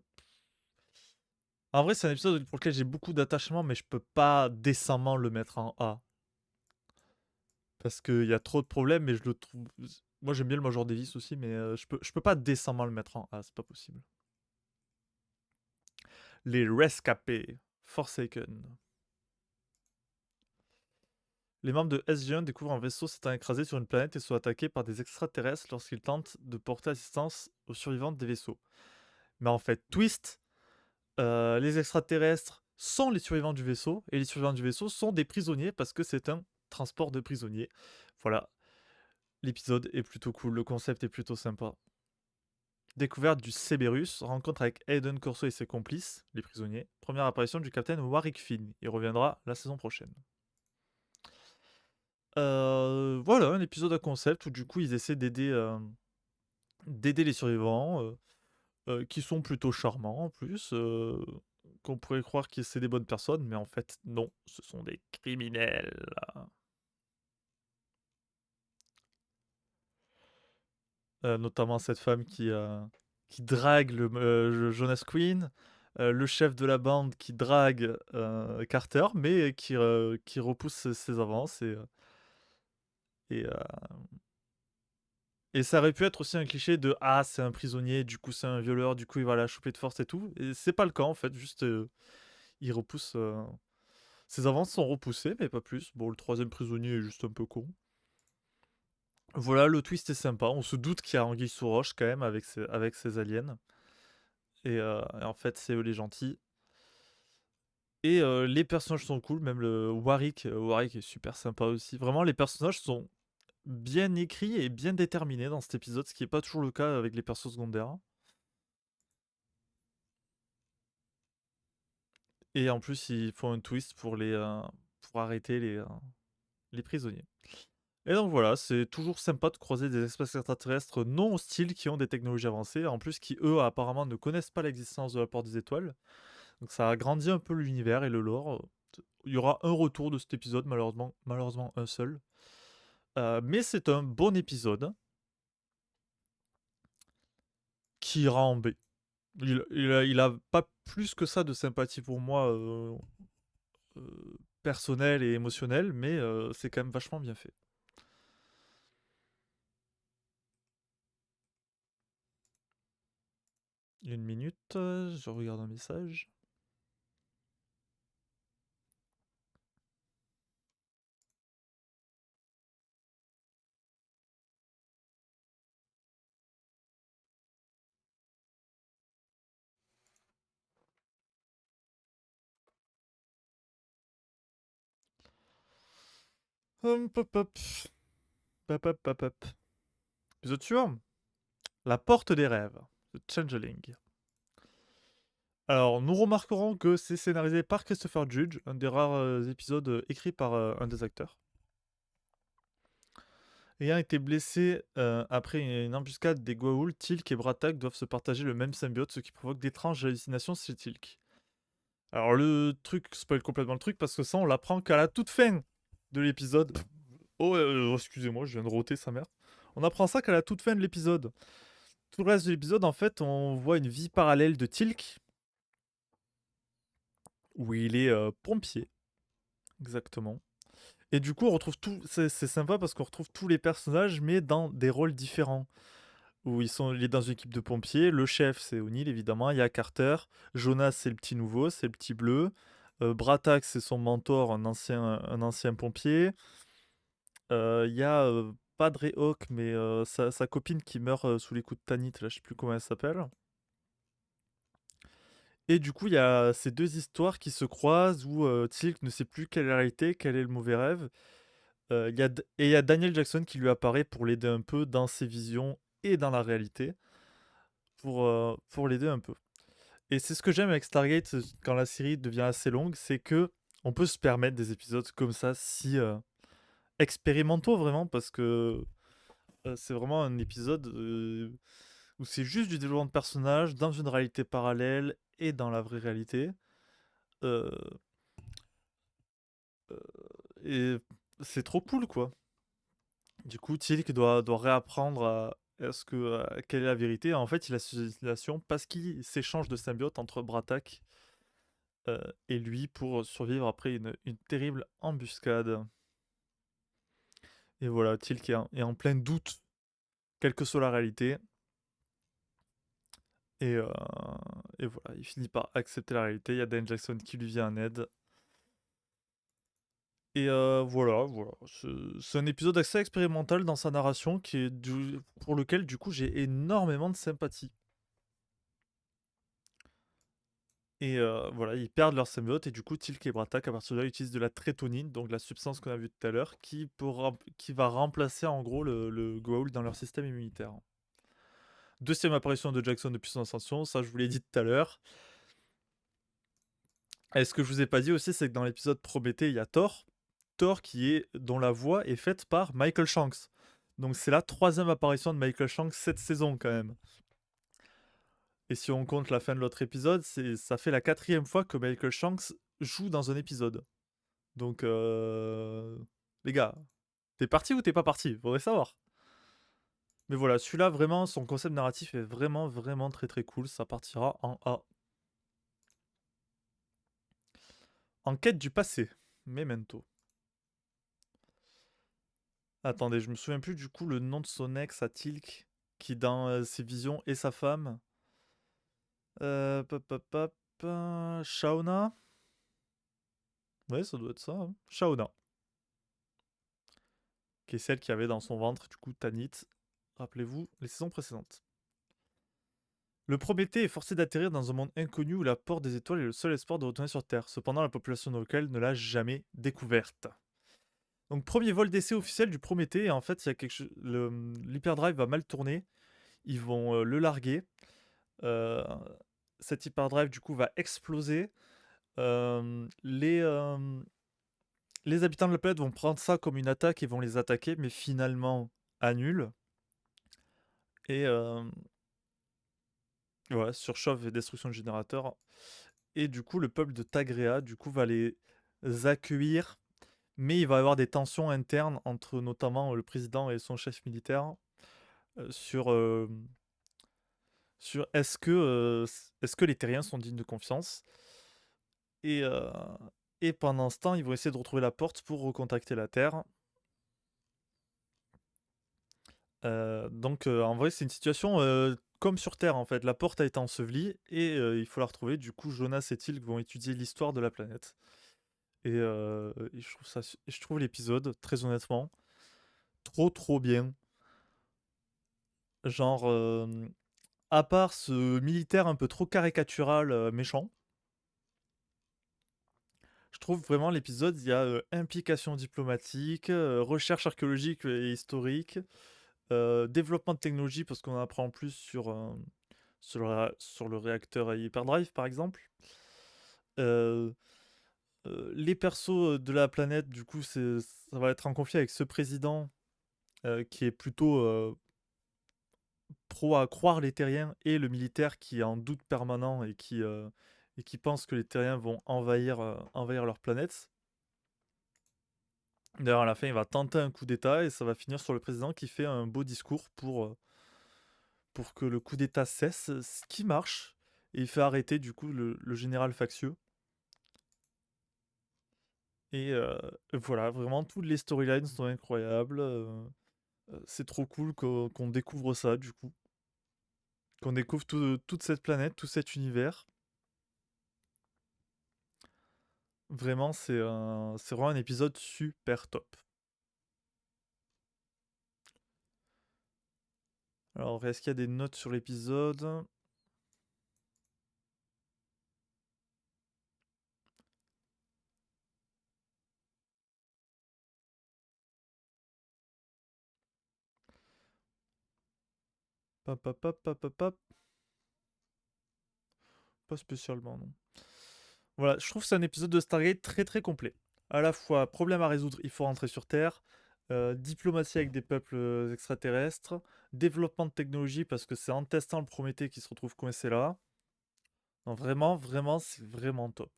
En vrai, c'est un épisode pour lequel j'ai beaucoup d'attachement, mais je peux pas décemment le mettre en A. Parce qu'il y a trop de problèmes, mais je le trouve. Moi, j'aime bien le Major Davis aussi, mais je peux pas décemment le mettre en A, c'est pas possible. Les Rescapés, Forsaken. Les membres de SG1 découvrent un vaisseau s'étant écrasé sur une planète et sont attaqués par des extraterrestres lorsqu'ils tentent de porter assistance aux survivantes des vaisseaux. Mais en fait, twist, les extraterrestres sont les survivants du vaisseau, et les survivants du vaisseau sont des prisonniers parce que c'est un transport de prisonniers. Voilà, l'épisode est plutôt cool, le concept est plutôt sympa. Découverte du Cerberus, rencontre avec Aiden Corso et ses complices, les prisonniers. Première apparition du capitaine Warwick Finn. Il reviendra la saison prochaine. Voilà, un épisode à concept où du coup ils essaient d'aider les survivants, qui sont plutôt charmants en plus. Qu'on pourrait croire que c'est des bonnes personnes, mais en fait non, ce sont des criminels. Notamment cette femme qui drague Jonas Queen, le chef de la bande qui drague Carter, mais qui repousse ses avances. Et, euh, et ça aurait pu être aussi un cliché de ah, c'est un prisonnier, du coup c'est un violeur, du coup il va la choper de force et tout. Et c'est pas le cas en fait, juste il repousse. Ses avances sont repoussées, mais pas plus. Bon, le troisième prisonnier est juste un peu con. Voilà, le twist est sympa. On se doute qu'il y a Anguille sous roche quand même avec ses aliens. Et en fait, c'est eux les gentils. Et les personnages sont cool, même le Warwick. Warwick est super sympa aussi. Vraiment, les personnages sont bien écrits et bien déterminés dans cet épisode, ce qui n'est pas toujours le cas avec les persos secondaires. Et en plus, ils font un twist pour arrêter les prisonniers. Et donc voilà, c'est toujours sympa de croiser des espèces extraterrestres non hostiles qui ont des technologies avancées, en plus qui eux apparemment ne connaissent pas l'existence de la Porte des Étoiles. Donc ça agrandit un peu l'univers et le lore. Il y aura un retour de cet épisode, malheureusement un seul. Mais c'est un bon épisode qui ira en B. Il a pas plus que ça de sympathie pour moi, personnelle et émotionnelle, mais c'est quand même vachement bien fait. Une minute, je regarde un message. Hop, hop, hop. Hop, hop, hop, hop. Épisode suivant. La porte des rêves. The Changeling. Alors, nous remarquerons que c'est scénarisé par Christopher Judge, un des rares épisodes écrits par un des acteurs. Ayant été blessé après une embuscade des Goa'uld, Teal'c et Bratak doivent se partager le même symbiote, ce qui provoque d'étranges hallucinations chez Teal'c. Alors le truc spoil complètement le truc parce que ça on l'apprend qu'à la toute fin de l'épisode. Oh, excusez-moi, je viens de roter sa mère. On apprend ça qu'à la toute fin de l'épisode. Tout le reste de l'épisode, en fait, on voit une vie parallèle de Teal'c où il est pompier, exactement. Et du coup, on retrouve tout. C'est sympa parce qu'on retrouve tous les personnages, mais dans des rôles différents. Où il est dans une équipe de pompiers. Le chef, c'est O'Neill, évidemment. Il y a Carter. Jonas, c'est le petit nouveau, c'est le petit bleu. Bratak, c'est son mentor, un ancien pompier. Il y a Padre Hawk, mais sa copine qui meurt sous les coups de Tanit, là, je sais plus comment elle s'appelle. Et du coup, il y a ces deux histoires qui se croisent où Teal'c ne sait plus quelle est la réalité, quel est le mauvais rêve. Et il y a Daniel Jackson qui lui apparaît pour l'aider un peu dans ses visions et dans la réalité, pour l'aider un peu. Et c'est ce que j'aime avec Stargate quand la série devient assez longue, c'est que on peut se permettre des épisodes comme ça, si expérimentaux vraiment, parce que c'est vraiment un épisode où c'est juste du développement de personnages dans une réalité parallèle et dans la vraie réalité. Euh, euh, et c'est trop cool, quoi. Du coup, Teal'c doit réapprendre quelle est la vérité. En fait, il a cette situation parce qu'il s'échange de symbiote entre Bratak euh, et lui pour survivre après une terrible embuscade. Et voilà, Teal'c est en plein doute, quelle que soit la réalité. Et, euh, et voilà, il finit par accepter la réalité. Il y a Dan Jackson qui lui vient en aide. Et voilà. C'est un épisode assez expérimental dans sa narration pour lequel, du coup, j'ai énormément de sympathie. Et voilà, ils perdent leur symbiote et du coup, Teal'c et Bratak, à partir de là, utilisent de la trétonine, donc la substance qu'on a vue tout à l'heure, qui va remplacer en gros le Goa'uld dans leur système immunitaire. Deuxième apparition de Jackson depuis son ascension, ça je vous l'ai dit tout à l'heure. Et ce que je vous ai pas dit aussi, c'est que dans l'épisode Prométhée, il y a Thor. Thor dont la voix est faite par Michael Shanks. Donc c'est la troisième apparition de Michael Shanks cette saison quand même. Et si on compte la fin de l'autre épisode, ça fait la quatrième fois que Michael Shanks joue dans un épisode. Donc, les gars, t'es parti ou t'es pas parti? Faudrait savoir. Mais voilà, celui-là, vraiment, son concept narratif est vraiment, vraiment très très cool. Ça partira en A. En quête du passé. Memento. Attendez, je me souviens plus du coup le nom de son ex à Tilk, qui dans ses visions est sa femme. Pop, pop, pop, Shauna? Ouais, ça doit être ça, hein. Shauna. Qui est celle qui avait dans son ventre, du coup, Tanit. Rappelez-vous, les saisons précédentes. Le Prométhée est forcé d'atterrir dans un monde inconnu où la porte des étoiles est le seul espoir de retourner sur Terre. Cependant, la population locale ne l'a jamais découverte. Donc, premier vol d'essai officiel du Prométhée. Et en fait, il y a quelque chose. L'hyperdrive va mal tourner. Ils vont le larguer. Euh, Cet hyperdrive, du coup, va exploser. Euh, les, euh, les habitants de la planète vont prendre ça comme une attaque et vont les attaquer, mais finalement annulent. Et voilà, surchauffe et destruction de générateurs. Et du coup, le peuple de Tagrea, du coup, va les accueillir. Mais il va y avoir des tensions internes entre notamment le président et son chef militaire sur, sur est-ce que les terriens sont dignes de confiance. Et, euh, et pendant ce temps, ils vont essayer de retrouver la porte pour recontacter la Terre. Donc en vrai, c'est une situation comme sur Terre en fait. La porte a été ensevelie et il faut la retrouver. Du coup, Jonas et Tilk vont étudier l'histoire de la planète. Et je trouve l'épisode, très honnêtement, trop trop bien. Genre, à part ce militaire un peu trop caricatural, méchant, je trouve vraiment l'épisode, il y a implication diplomatique, recherche archéologique et historique, développement de technologie parce qu'on apprend plus sur le réacteur à hyperdrive par exemple. Euh, les persos de la planète, du coup, ça va être en conflit avec ce président qui est plutôt pro à croire les terriens et le militaire qui est en doute permanent et qui pense que les terriens vont envahir leur planète. D'ailleurs, à la fin, il va tenter un coup d'État et ça va finir sur le président qui fait un beau discours pour que le coup d'État cesse, ce qui marche. Et il fait arrêter du coup le général factieux. Et voilà, vraiment, toutes les storylines sont incroyables. C'est trop cool qu'on découvre ça, du coup. Qu'on découvre toute cette planète, tout cet univers. Vraiment, c'est vraiment un épisode super top. Alors, est-ce qu'il y a des notes sur l'épisode? Pop, pop, pop, pop, pop, pop. Pas spécialement, non. Voilà, je trouve que c'est un épisode de Stargate très très complet. À la fois, problème à résoudre, il faut rentrer sur Terre. Diplomatie avec des peuples extraterrestres. Développement de technologie, parce que c'est en testant le Prométhée qui se retrouve coincé là. Non, vraiment, vraiment, c'est vraiment top.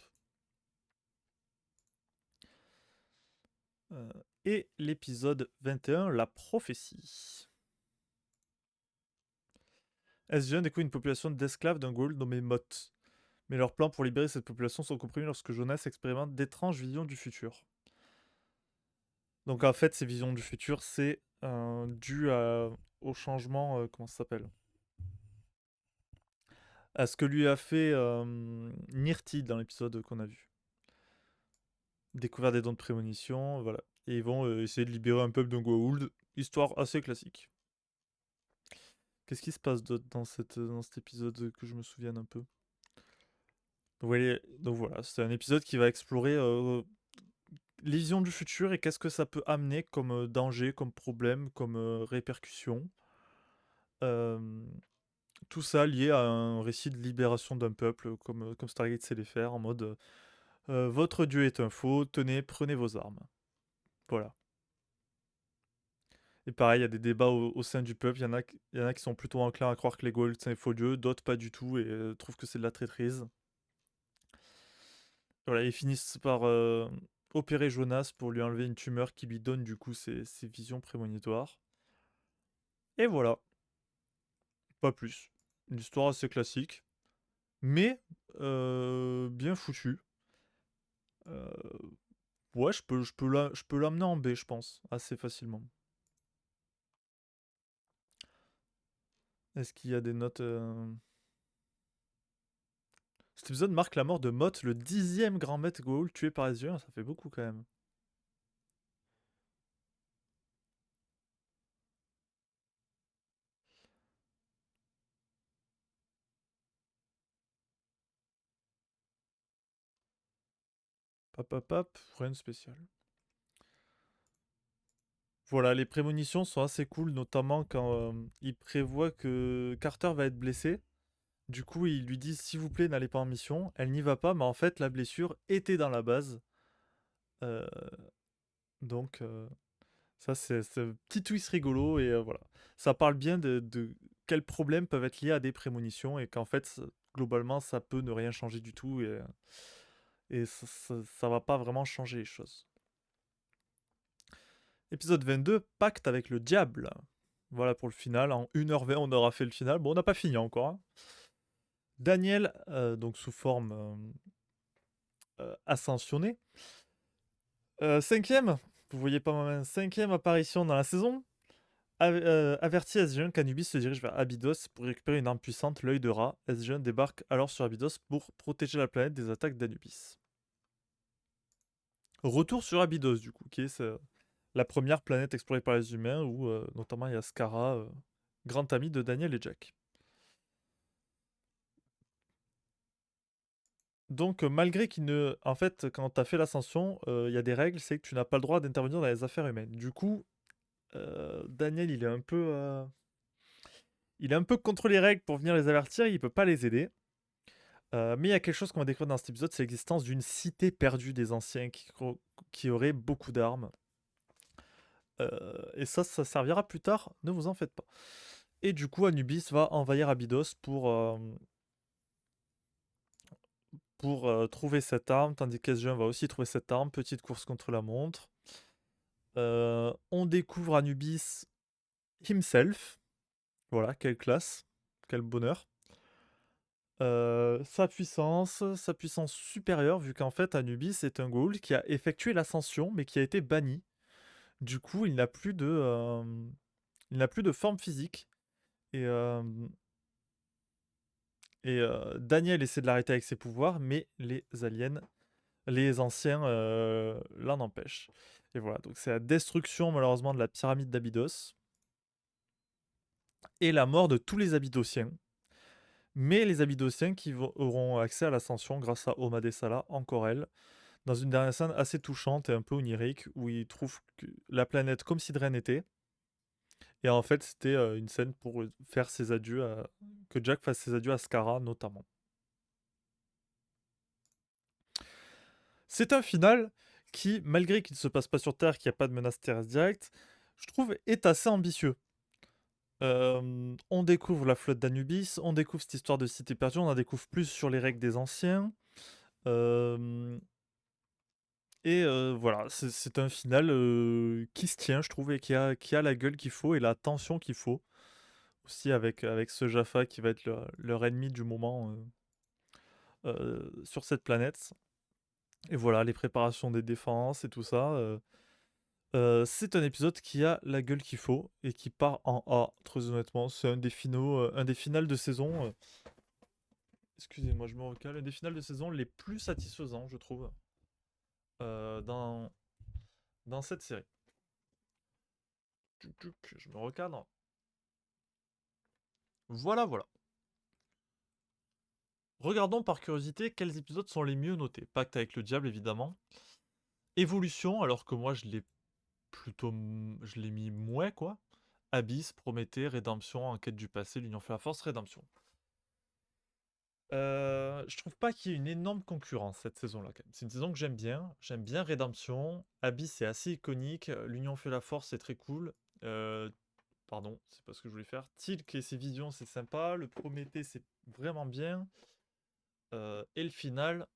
Euh, et l'épisode 21, la prophétie. SG1 découvre une population d'esclaves d'un Goa'uld nommé Mott. Mais leurs plans pour libérer cette population sont comprimés lorsque Jonas expérimente d'étranges visions du futur. Donc en fait, ces visions du futur, c'est dû au changement, comment ça s'appelle? À ce que lui a fait Nirti dans l'épisode qu'on a vu. Découvert des dons de prémonition, voilà. Et ils vont essayer de libérer un peuple de Goa'uld. Histoire assez classique. Qu'est-ce qui se passe d'autre dans cet épisode que je me souvienne un peu? Donc voilà, c'est un épisode qui va explorer les visions du futur et qu'est-ce que ça peut amener comme danger, comme problème, comme répercussion. Euh, Tout ça lié à un récit de libération d'un peuple, comme Stargate sait les faire, en mode votre dieu est un faux, tenez, prenez vos armes. Voilà. Et pareil, il y a des débats au sein du peuple. Il y en a qui sont plutôt enclins à croire que les Goa'uld c'est un faux dieu, d'autres pas du tout et trouvent que c'est de la traîtrise. Voilà, ils finissent par opérer Jonas pour lui enlever une tumeur qui lui donne du coup ses visions prémonitoires. Et voilà, pas plus. Une histoire assez classique, mais bien foutue. Euh, ouais, je peux l'amener en B, je pense, assez facilement. Est-ce qu'il y a des notes Cet épisode marque la mort de Mott, le 10e grand maître Goa'uld tué par les yeux. Ça fait beaucoup quand même. Hop, hop, hop, rien de spécial. Voilà, les prémonitions sont assez cool, notamment quand il prévoit que Carter va être blessé. Du coup, il lui dit s'il vous plaît, n'allez pas en mission. Elle n'y va pas, mais en fait, la blessure était dans la base. Euh, donc, ça, c'est un petit twist rigolo et voilà. Ça parle bien de quels problèmes peuvent être liés à des prémonitions et qu'en fait, globalement, ça peut ne rien changer du tout et ça va pas vraiment changer les choses. Épisode 22, Pacte avec le diable. Voilà pour le final. En 1h20, on aura fait le final. Bon, on n'a pas fini encore, hein. Daniel, donc sous forme ascensionnée. Cinquième, vous voyez pas ma main, cinquième apparition dans la saison. Averti, Asgen qu'Anubis se dirige vers Abydos pour récupérer une arme puissante, l'œil de rat. Asgen débarque alors sur Abydos pour protéger la planète des attaques d'Anubis. Retour sur Abydos, du coup, qui est la première planète explorée par les humains, où notamment il y a Skara, grand ami de Daniel et Jack. Donc, malgré qu'il ne. En fait, quand tu as fait l'ascension, il y a des règles, c'est que tu n'as pas le droit d'intervenir dans les affaires humaines. Du coup, Daniel, il est un peu contre les règles pour venir les avertir, il peut pas les aider. Mais il y a quelque chose qu'on va découvrir dans cet épisode, c'est l'existence d'une cité perdue des anciens qui aurait beaucoup d'armes. Et ça servira plus tard, ne vous en faites pas. Et du coup, Anubis va envahir Abydos pour trouver cette arme, tandis qu'Esgen va aussi trouver cette arme. Petite course contre la montre. On découvre Anubis himself. Voilà, quelle classe, quel bonheur. Sa puissance supérieure, vu qu'en fait Anubis est un Goa'uld qui a effectué l'ascension, mais qui a été banni. Du coup, il n'a plus de forme physique. Et, Daniel essaie de l'arrêter avec ses pouvoirs, mais les anciens, l'en empêchent. Et voilà, donc c'est la destruction malheureusement de la pyramide d'Abydos et la mort de tous les Abydosiens. Mais les Abydosiens auront accès à l'ascension grâce à Oma Dessala, encore elle, dans une dernière scène assez touchante et un peu onirique, où ils trouvent la planète comme si de rien n'était. Et en fait, c'était une scène pour faire ses adieux que Jack fasse ses adieux à Skara, notamment. C'est un final qui, malgré qu'il ne se passe pas sur Terre, qu'il n'y a pas de menace terrestre directe, je trouve est assez ambitieux. On découvre la flotte d'Anubis, on découvre cette histoire de cité perdue, on en découvre plus sur les règles des anciens. Euh, voilà, c'est un final qui se tient, je trouve, et qui a la gueule qu'il faut et la tension qu'il faut. Aussi avec ce Jaffa qui va être leur ennemi du moment sur cette planète. Et voilà, les préparations des défenses et tout ça. C'est un épisode qui a la gueule qu'il faut et qui part en A, très honnêtement. C'est un des finales de saison. Excusez-moi, je me recale. Un des finales de saison les plus satisfaisants, je trouve, dans cette série. Je me recadre. Voilà, voilà. Regardons par curiosité quels épisodes sont les mieux notés. Pacte avec le diable, évidemment. Évolution, alors que moi je l'ai mis moins quoi. Abyss, Prométhée, Rédemption, Enquête du passé, l'Union fait la force, Rédemption. Je trouve pas qu'il y ait une énorme concurrence cette saison-là, quand même. C'est une saison que j'aime bien. J'aime bien Rédemption. Abyss, c'est assez iconique. L'Union fait la force, c'est très cool. Euh, Pardon, c'est pas ce que je voulais faire. Tilk et ses visions, c'est sympa. Le Prométhée, c'est vraiment bien. Et le final,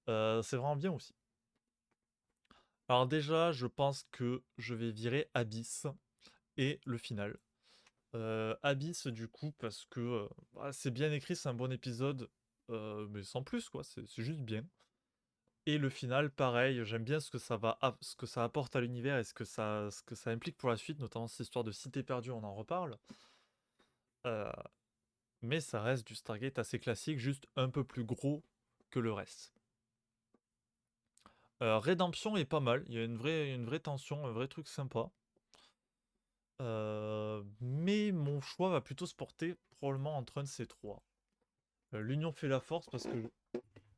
c'est vraiment bien aussi. Alors déjà, je pense que je vais virer Abyss et le final. Abyss, du coup, parce que c'est bien écrit, c'est un bon épisode, mais sans plus, quoi. C'est juste bien. Et le final, pareil, j'aime bien ce que ça apporte à l'univers et ce que ça implique pour la suite, notamment cette histoire de cité perdue, on en reparle. Euh, mais ça reste du Stargate assez classique, juste un peu plus gros que le reste. Rédemption est pas mal, il y a une vraie tension, un vrai truc sympa. Mais mon choix va plutôt se porter probablement entre un de ces trois. L'union fait la force parce que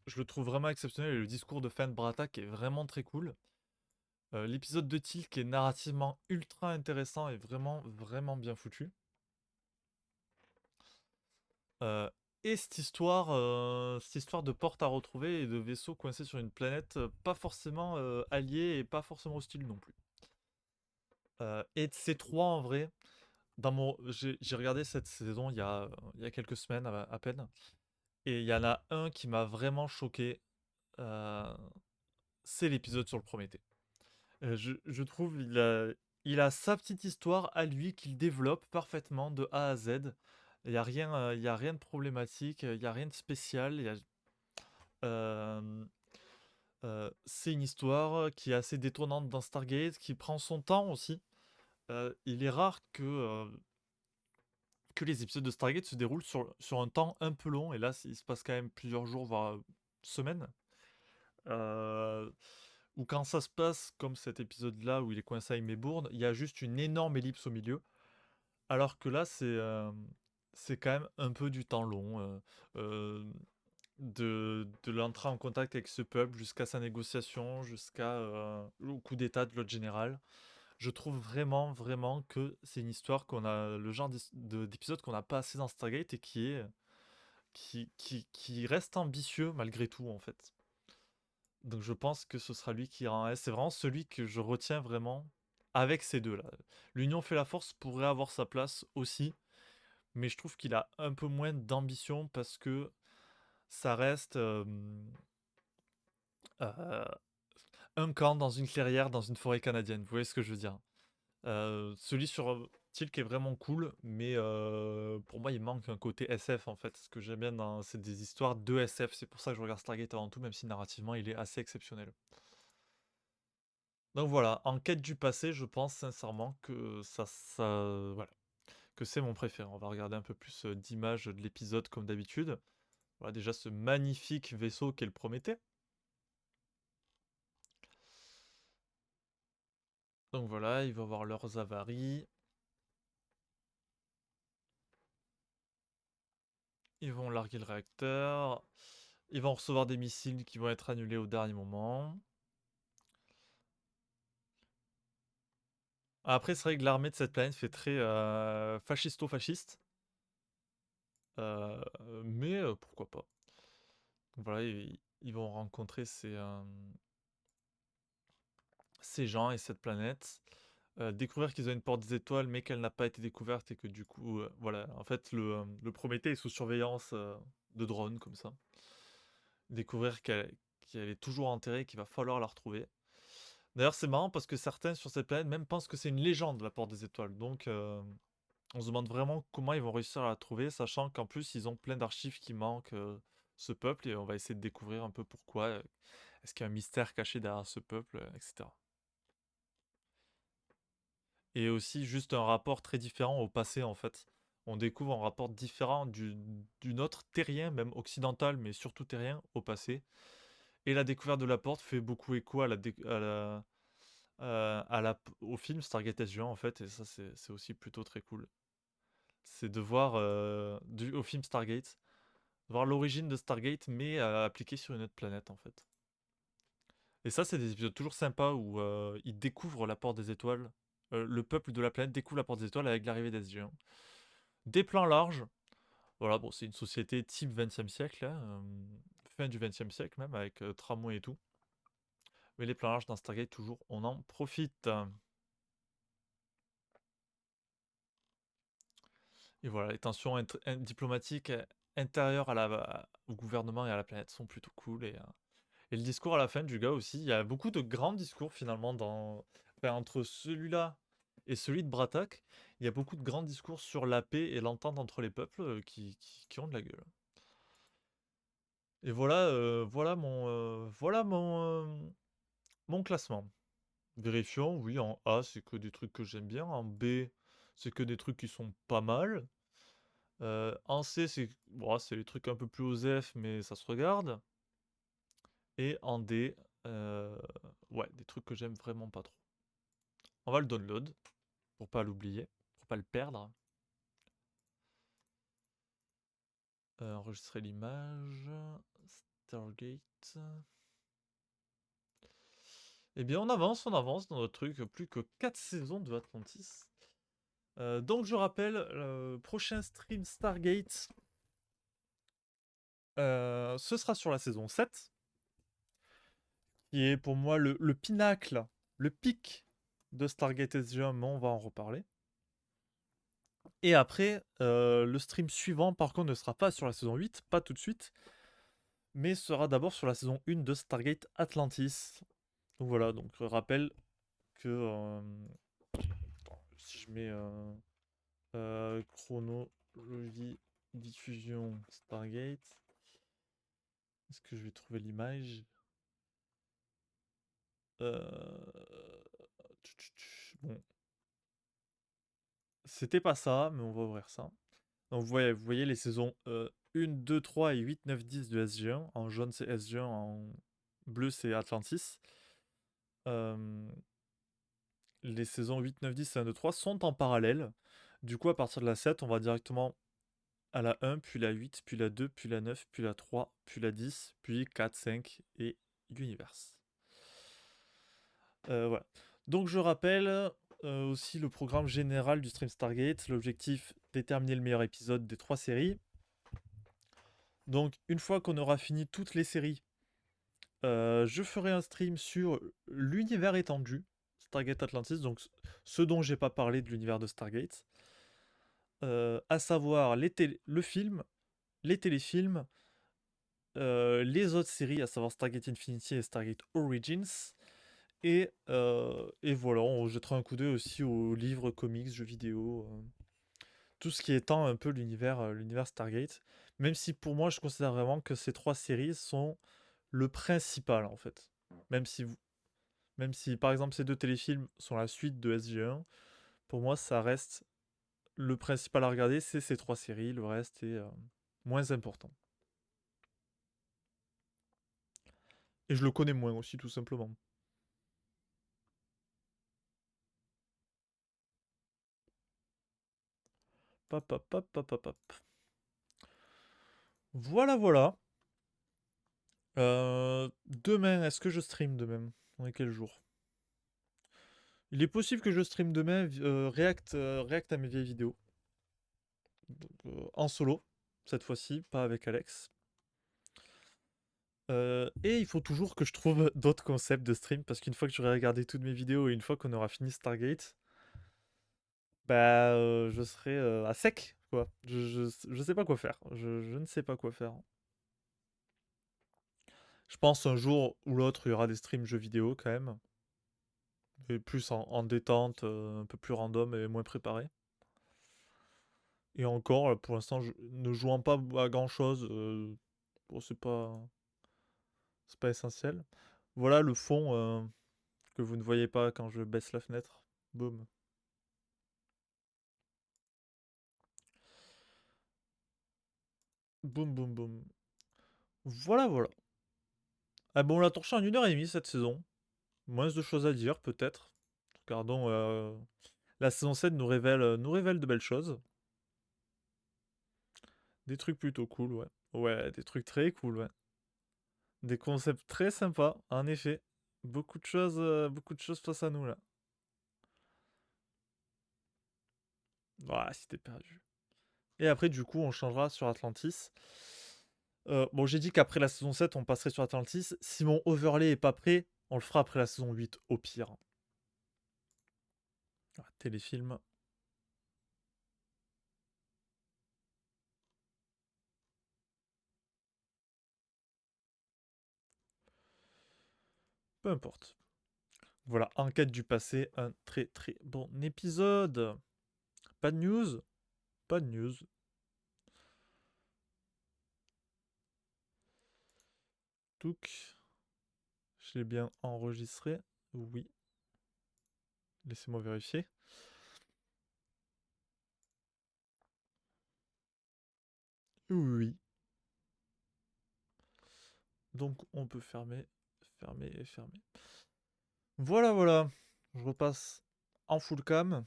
je le trouve vraiment exceptionnel et le discours de fin de Bratak est vraiment très cool. L'épisode de Teal qui est narrativement ultra intéressant et vraiment vraiment bien foutu. Euh, et cette histoire de porte à retrouver et de vaisseau coincé sur une planète pas forcément alliée et pas forcément hostile non plus. Et de ces trois en vrai, j'ai regardé cette saison il y a quelques semaines à peine. Et il y en a un qui m'a vraiment choqué, euh, c'est l'épisode sur le Prométhée. Je trouve il a sa petite histoire à lui qu'il développe parfaitement de A à Z. Il y a rien de problématique, il y a rien de spécial. Euh, c'est une histoire qui est assez détonnante dans Stargate, qui prend son temps aussi. Il est rare que les épisodes de Stargate se déroulent sur un temps un peu long. Et là, il se passe quand même plusieurs jours, voire semaines. Euh, ou quand ça se passe comme cet épisode-là où il est coincé avec Maybourne, il y a juste une énorme ellipse au milieu. Alors que là, c'est quand même un peu du temps long. Euh, de l'entrée en contact avec ce peuple jusqu'à sa négociation, jusqu'à au coup d'état de l'autre général. Je trouve vraiment, vraiment que c'est une histoire qu'on a, le genre d'épisode qu'on n'a pas assez dans Stargate et qui reste ambitieux malgré tout en fait. Donc je pense que ce sera lui qui ira en S. C'est vraiment celui que je retiens vraiment avec ces deux-là. L'Union fait la force pourrait avoir sa place aussi, mais je trouve qu'il a un peu moins d'ambition parce que ça reste euh, un camp dans une clairière dans une forêt canadienne. Vous voyez ce que je veux dire? Celui sur Tilk est vraiment cool, mais pour moi il manque un côté SF en fait. Ce que j'aime bien c'est des histoires de SF. C'est pour ça que je regarde Stargate avant tout, même si narrativement il est assez exceptionnel. Donc voilà, en quête du passé, je pense sincèrement que voilà, que c'est mon préféré. On va regarder un peu plus d'images de l'épisode comme d'habitude. Voilà déjà ce magnifique vaisseau qu'est le Prométhée. Donc voilà, ils vont avoir leurs avaries. Ils vont larguer le réacteur. Ils vont recevoir des missiles qui vont être annulés au dernier moment. Après, c'est vrai que l'armée de cette planète fait très fascisto-fasciste. Euh, mais pourquoi pas. Donc voilà, ils vont rencontrer ces gens et cette planète. Découvrir qu'ils ont une porte des étoiles, mais qu'elle n'a pas été découverte et que du coup, voilà. En fait, le Prométhée est sous surveillance de drones, comme ça. Découvrir qu'elle est toujours enterrée, qu'il va falloir la retrouver. D'ailleurs, c'est marrant parce que certains sur cette planète même pensent que c'est une légende, la porte des étoiles. Donc, on se demande vraiment comment ils vont réussir à la trouver, sachant qu'en plus, ils ont plein d'archives qui manquent, ce peuple, et on va essayer de découvrir un peu pourquoi. Est-ce qu'il y a un mystère caché derrière ce peuple, etc. Et aussi, juste un rapport très différent au passé, en fait. On découvre un rapport différent d'une autre terrien, même occidental, mais surtout terrien, au passé. Et la découverte de la porte fait beaucoup écho au film Stargate SG1 en fait, et ça c'est aussi plutôt très cool. C'est de voir au film Stargate, Voir l'origine de Stargate, mais appliquée sur une autre planète, en fait. Et ça, c'est des épisodes toujours sympas où ils découvrent la porte des étoiles. Le peuple de la planète découvre la porte des étoiles avec l'arrivée des géants. Des plans larges. Voilà, bon, c'est une société type 20e siècle, hein, fin du 20e siècle même, avec tramway et tout. Mais les plans larges dans Stargate, toujours, on en profite. Et voilà, les tensions diplomatiques intérieures au gouvernement et à la planète sont plutôt cool. Et le discours à la fin du gars aussi, il y a beaucoup de grands discours finalement enfin, entre celui-là et celui de Bratak. Il y a beaucoup de grands discours sur la paix et l'entente entre les peuples qui ont de la gueule. Et voilà, mon classement. Vérifions, oui, en A, c'est que des trucs que j'aime bien. En B, c'est que des trucs qui sont pas mal. En C, c'est les trucs un peu plus osef, mais ça se regarde. Et en D, ouais, des trucs que j'aime vraiment pas trop. On va le download, pour pas l'oublier, pour pas le perdre. Enregistrer l'image. Stargate. Eh bien, on avance dans notre truc. Plus que 4 saisons de Atlantis. Donc, je rappelle, le prochain stream Stargate, ce sera sur la saison 7, qui est pour moi le pinacle, le pic de Stargate SG1, mais on va en reparler. Et après, le stream suivant, par contre, ne sera pas sur la saison 8, pas tout de suite, mais sera d'abord sur la saison 1 de Stargate Atlantis. Donc voilà, donc je rappelle que si je mets chronologie diffusion Stargate, est-ce que je vais trouver l'image? Bon, c'était pas ça, mais on va ouvrir ça. Donc vous voyez les saisons 1, 2, 3 et 8, 9, 10 de SG1. En jaune c'est SG1, en bleu c'est Atlantis. Les saisons 8, 9, 10 et 1, 2, 3 sont en parallèle. Du coup, à partir de la 7, on va directement à la 1, puis la 8, puis la 2, puis la 9, puis la 3, puis la 10, puis 4, 5 et Universe. Voilà. Donc je rappelle aussi le programme général du stream Stargate. L'objectif, déterminer le meilleur épisode des 3 séries. Donc une fois qu'on aura fini toutes les séries, je ferai un stream sur l'univers étendu, Stargate Atlantis, donc ce dont j'ai pas parlé de l'univers de Stargate. À savoir le film, les téléfilms, les autres séries, à savoir Stargate Infinity et Stargate Origins. Et voilà, on jettera un coup d'œil aussi aux livres, comics, jeux vidéo, tout ce qui étend un peu l'univers Stargate. Même si pour moi, je considère vraiment que ces 3 séries sont le principal en fait. Même si, même si par exemple ces 2 téléfilms sont la suite de SG1, pour moi ça reste le principal à regarder, c'est ces 3 séries, le reste est moins important. Et je le connais moins aussi tout simplement. Pop, pop, pop, pop, pop, pop. Voilà, voilà. Demain, est-ce que je stream demain? On est quel jour? Il est possible que je stream demain React à mes vieilles vidéos. Donc, en solo, cette fois-ci, pas avec Alex. Et il faut toujours que je trouve d'autres concepts de stream, parce qu'une fois que j'aurai regardé toutes mes vidéos et une fois qu'on aura fini Stargate, bah je serai à sec, quoi. Je sais pas quoi faire. Je ne sais pas quoi faire. Je pense un jour ou l'autre, il y aura des streams jeux vidéo quand même. Et plus en détente, un peu plus random et moins préparé. Et encore, pour l'instant, ne jouant pas à grand chose, bon, c'est pas essentiel. Voilà le fond que vous ne voyez pas quand je baisse la fenêtre. Boum. Boum, boum, boum. Voilà, voilà. Ah bon, on l'a torché en 1h30 cette saison. Moins de choses à dire, peut-être. Regardons, la saison 7 nous révèle de belles choses. Des trucs plutôt cool, ouais. Ouais, des trucs très cool, ouais. Des concepts très sympas, en effet. Beaucoup de choses face à nous, là. Voilà, si t'es perdu. Et après, du coup, on changera sur Atlantis. Bon, j'ai dit qu'après la saison 7, on passerait sur Atlantis. Si mon overlay est pas prêt, on le fera après la saison 8, au pire. Ah, téléfilm. Peu importe. Voilà, enquête du passé, un très très bon épisode. Pas de news? Pas de news. Touk. Je l'ai bien enregistré. Oui. Laissez-moi vérifier. Oui. Donc on peut fermer, fermer et fermer. Voilà, voilà. Je repasse en full cam.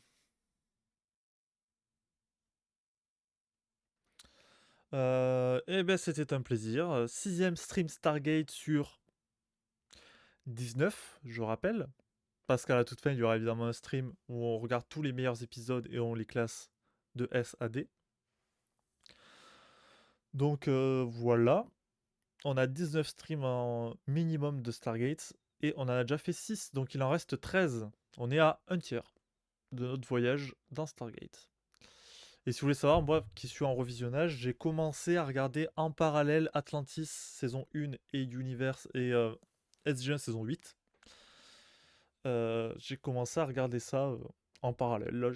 Eh ben c'était un plaisir. Sixième stream Stargate sur 19, je rappelle. Parce qu'à la toute fin, il y aura évidemment un stream où on regarde tous les meilleurs épisodes et on les classe de S à D. Donc voilà. On a 19 streams en minimum de Stargate et on en a déjà fait 6, donc il en reste 13. On est à un tiers de notre voyage dans Stargate. Et si vous voulez savoir, moi qui suis en revisionnage, j'ai commencé à regarder en parallèle Atlantis saison 1 et Universe et SG1 saison 8. J'ai commencé à regarder ça en parallèle. Là,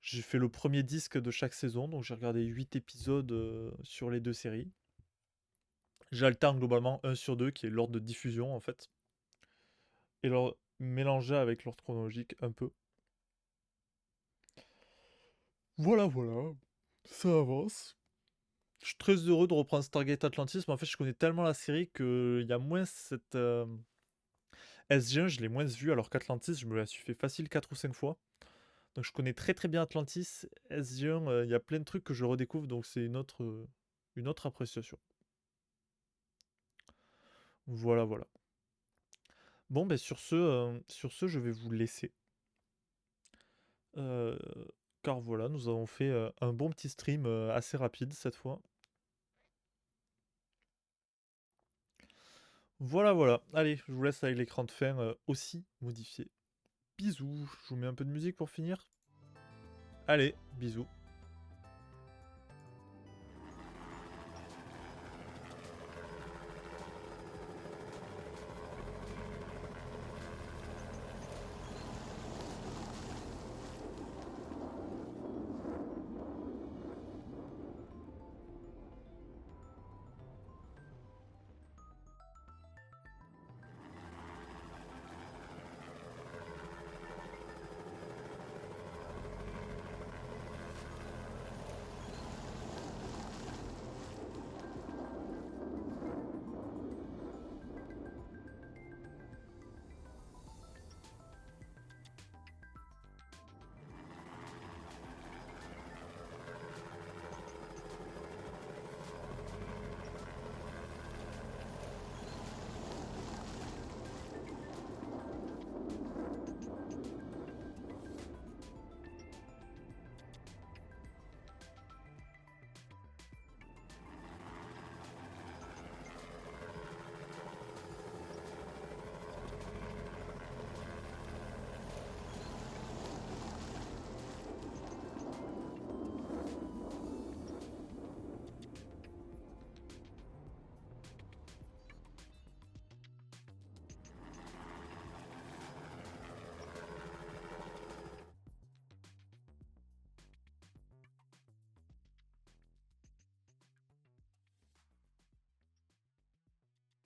j'ai fait le premier disque de chaque saison, donc j'ai regardé 8 épisodes sur les deux séries. J'alterne globalement un sur deux, qui est l'ordre de diffusion en fait. Et leur mélanger avec l'ordre chronologique un peu. Voilà, voilà. Ça avance. Je suis très heureux de reprendre Stargate Atlantis, mais en fait, je connais tellement la série qu'il y a moins cette. SG1, je l'ai moins vu, alors qu'Atlantis, je me la suis fait facile 4 ou 5 fois. Donc je connais très très bien Atlantis. SG1, il y a plein de trucs que je redécouvre, donc c'est une autre appréciation. Voilà, voilà. Bon, ben sur ce, je vais vous laisser. Euh, car voilà, nous avons fait un bon petit stream assez rapide cette fois. Voilà, voilà. Allez, je vous laisse avec l'écran de fin aussi modifié. Bisous. Je vous mets un peu de musique pour finir. Allez, bisous.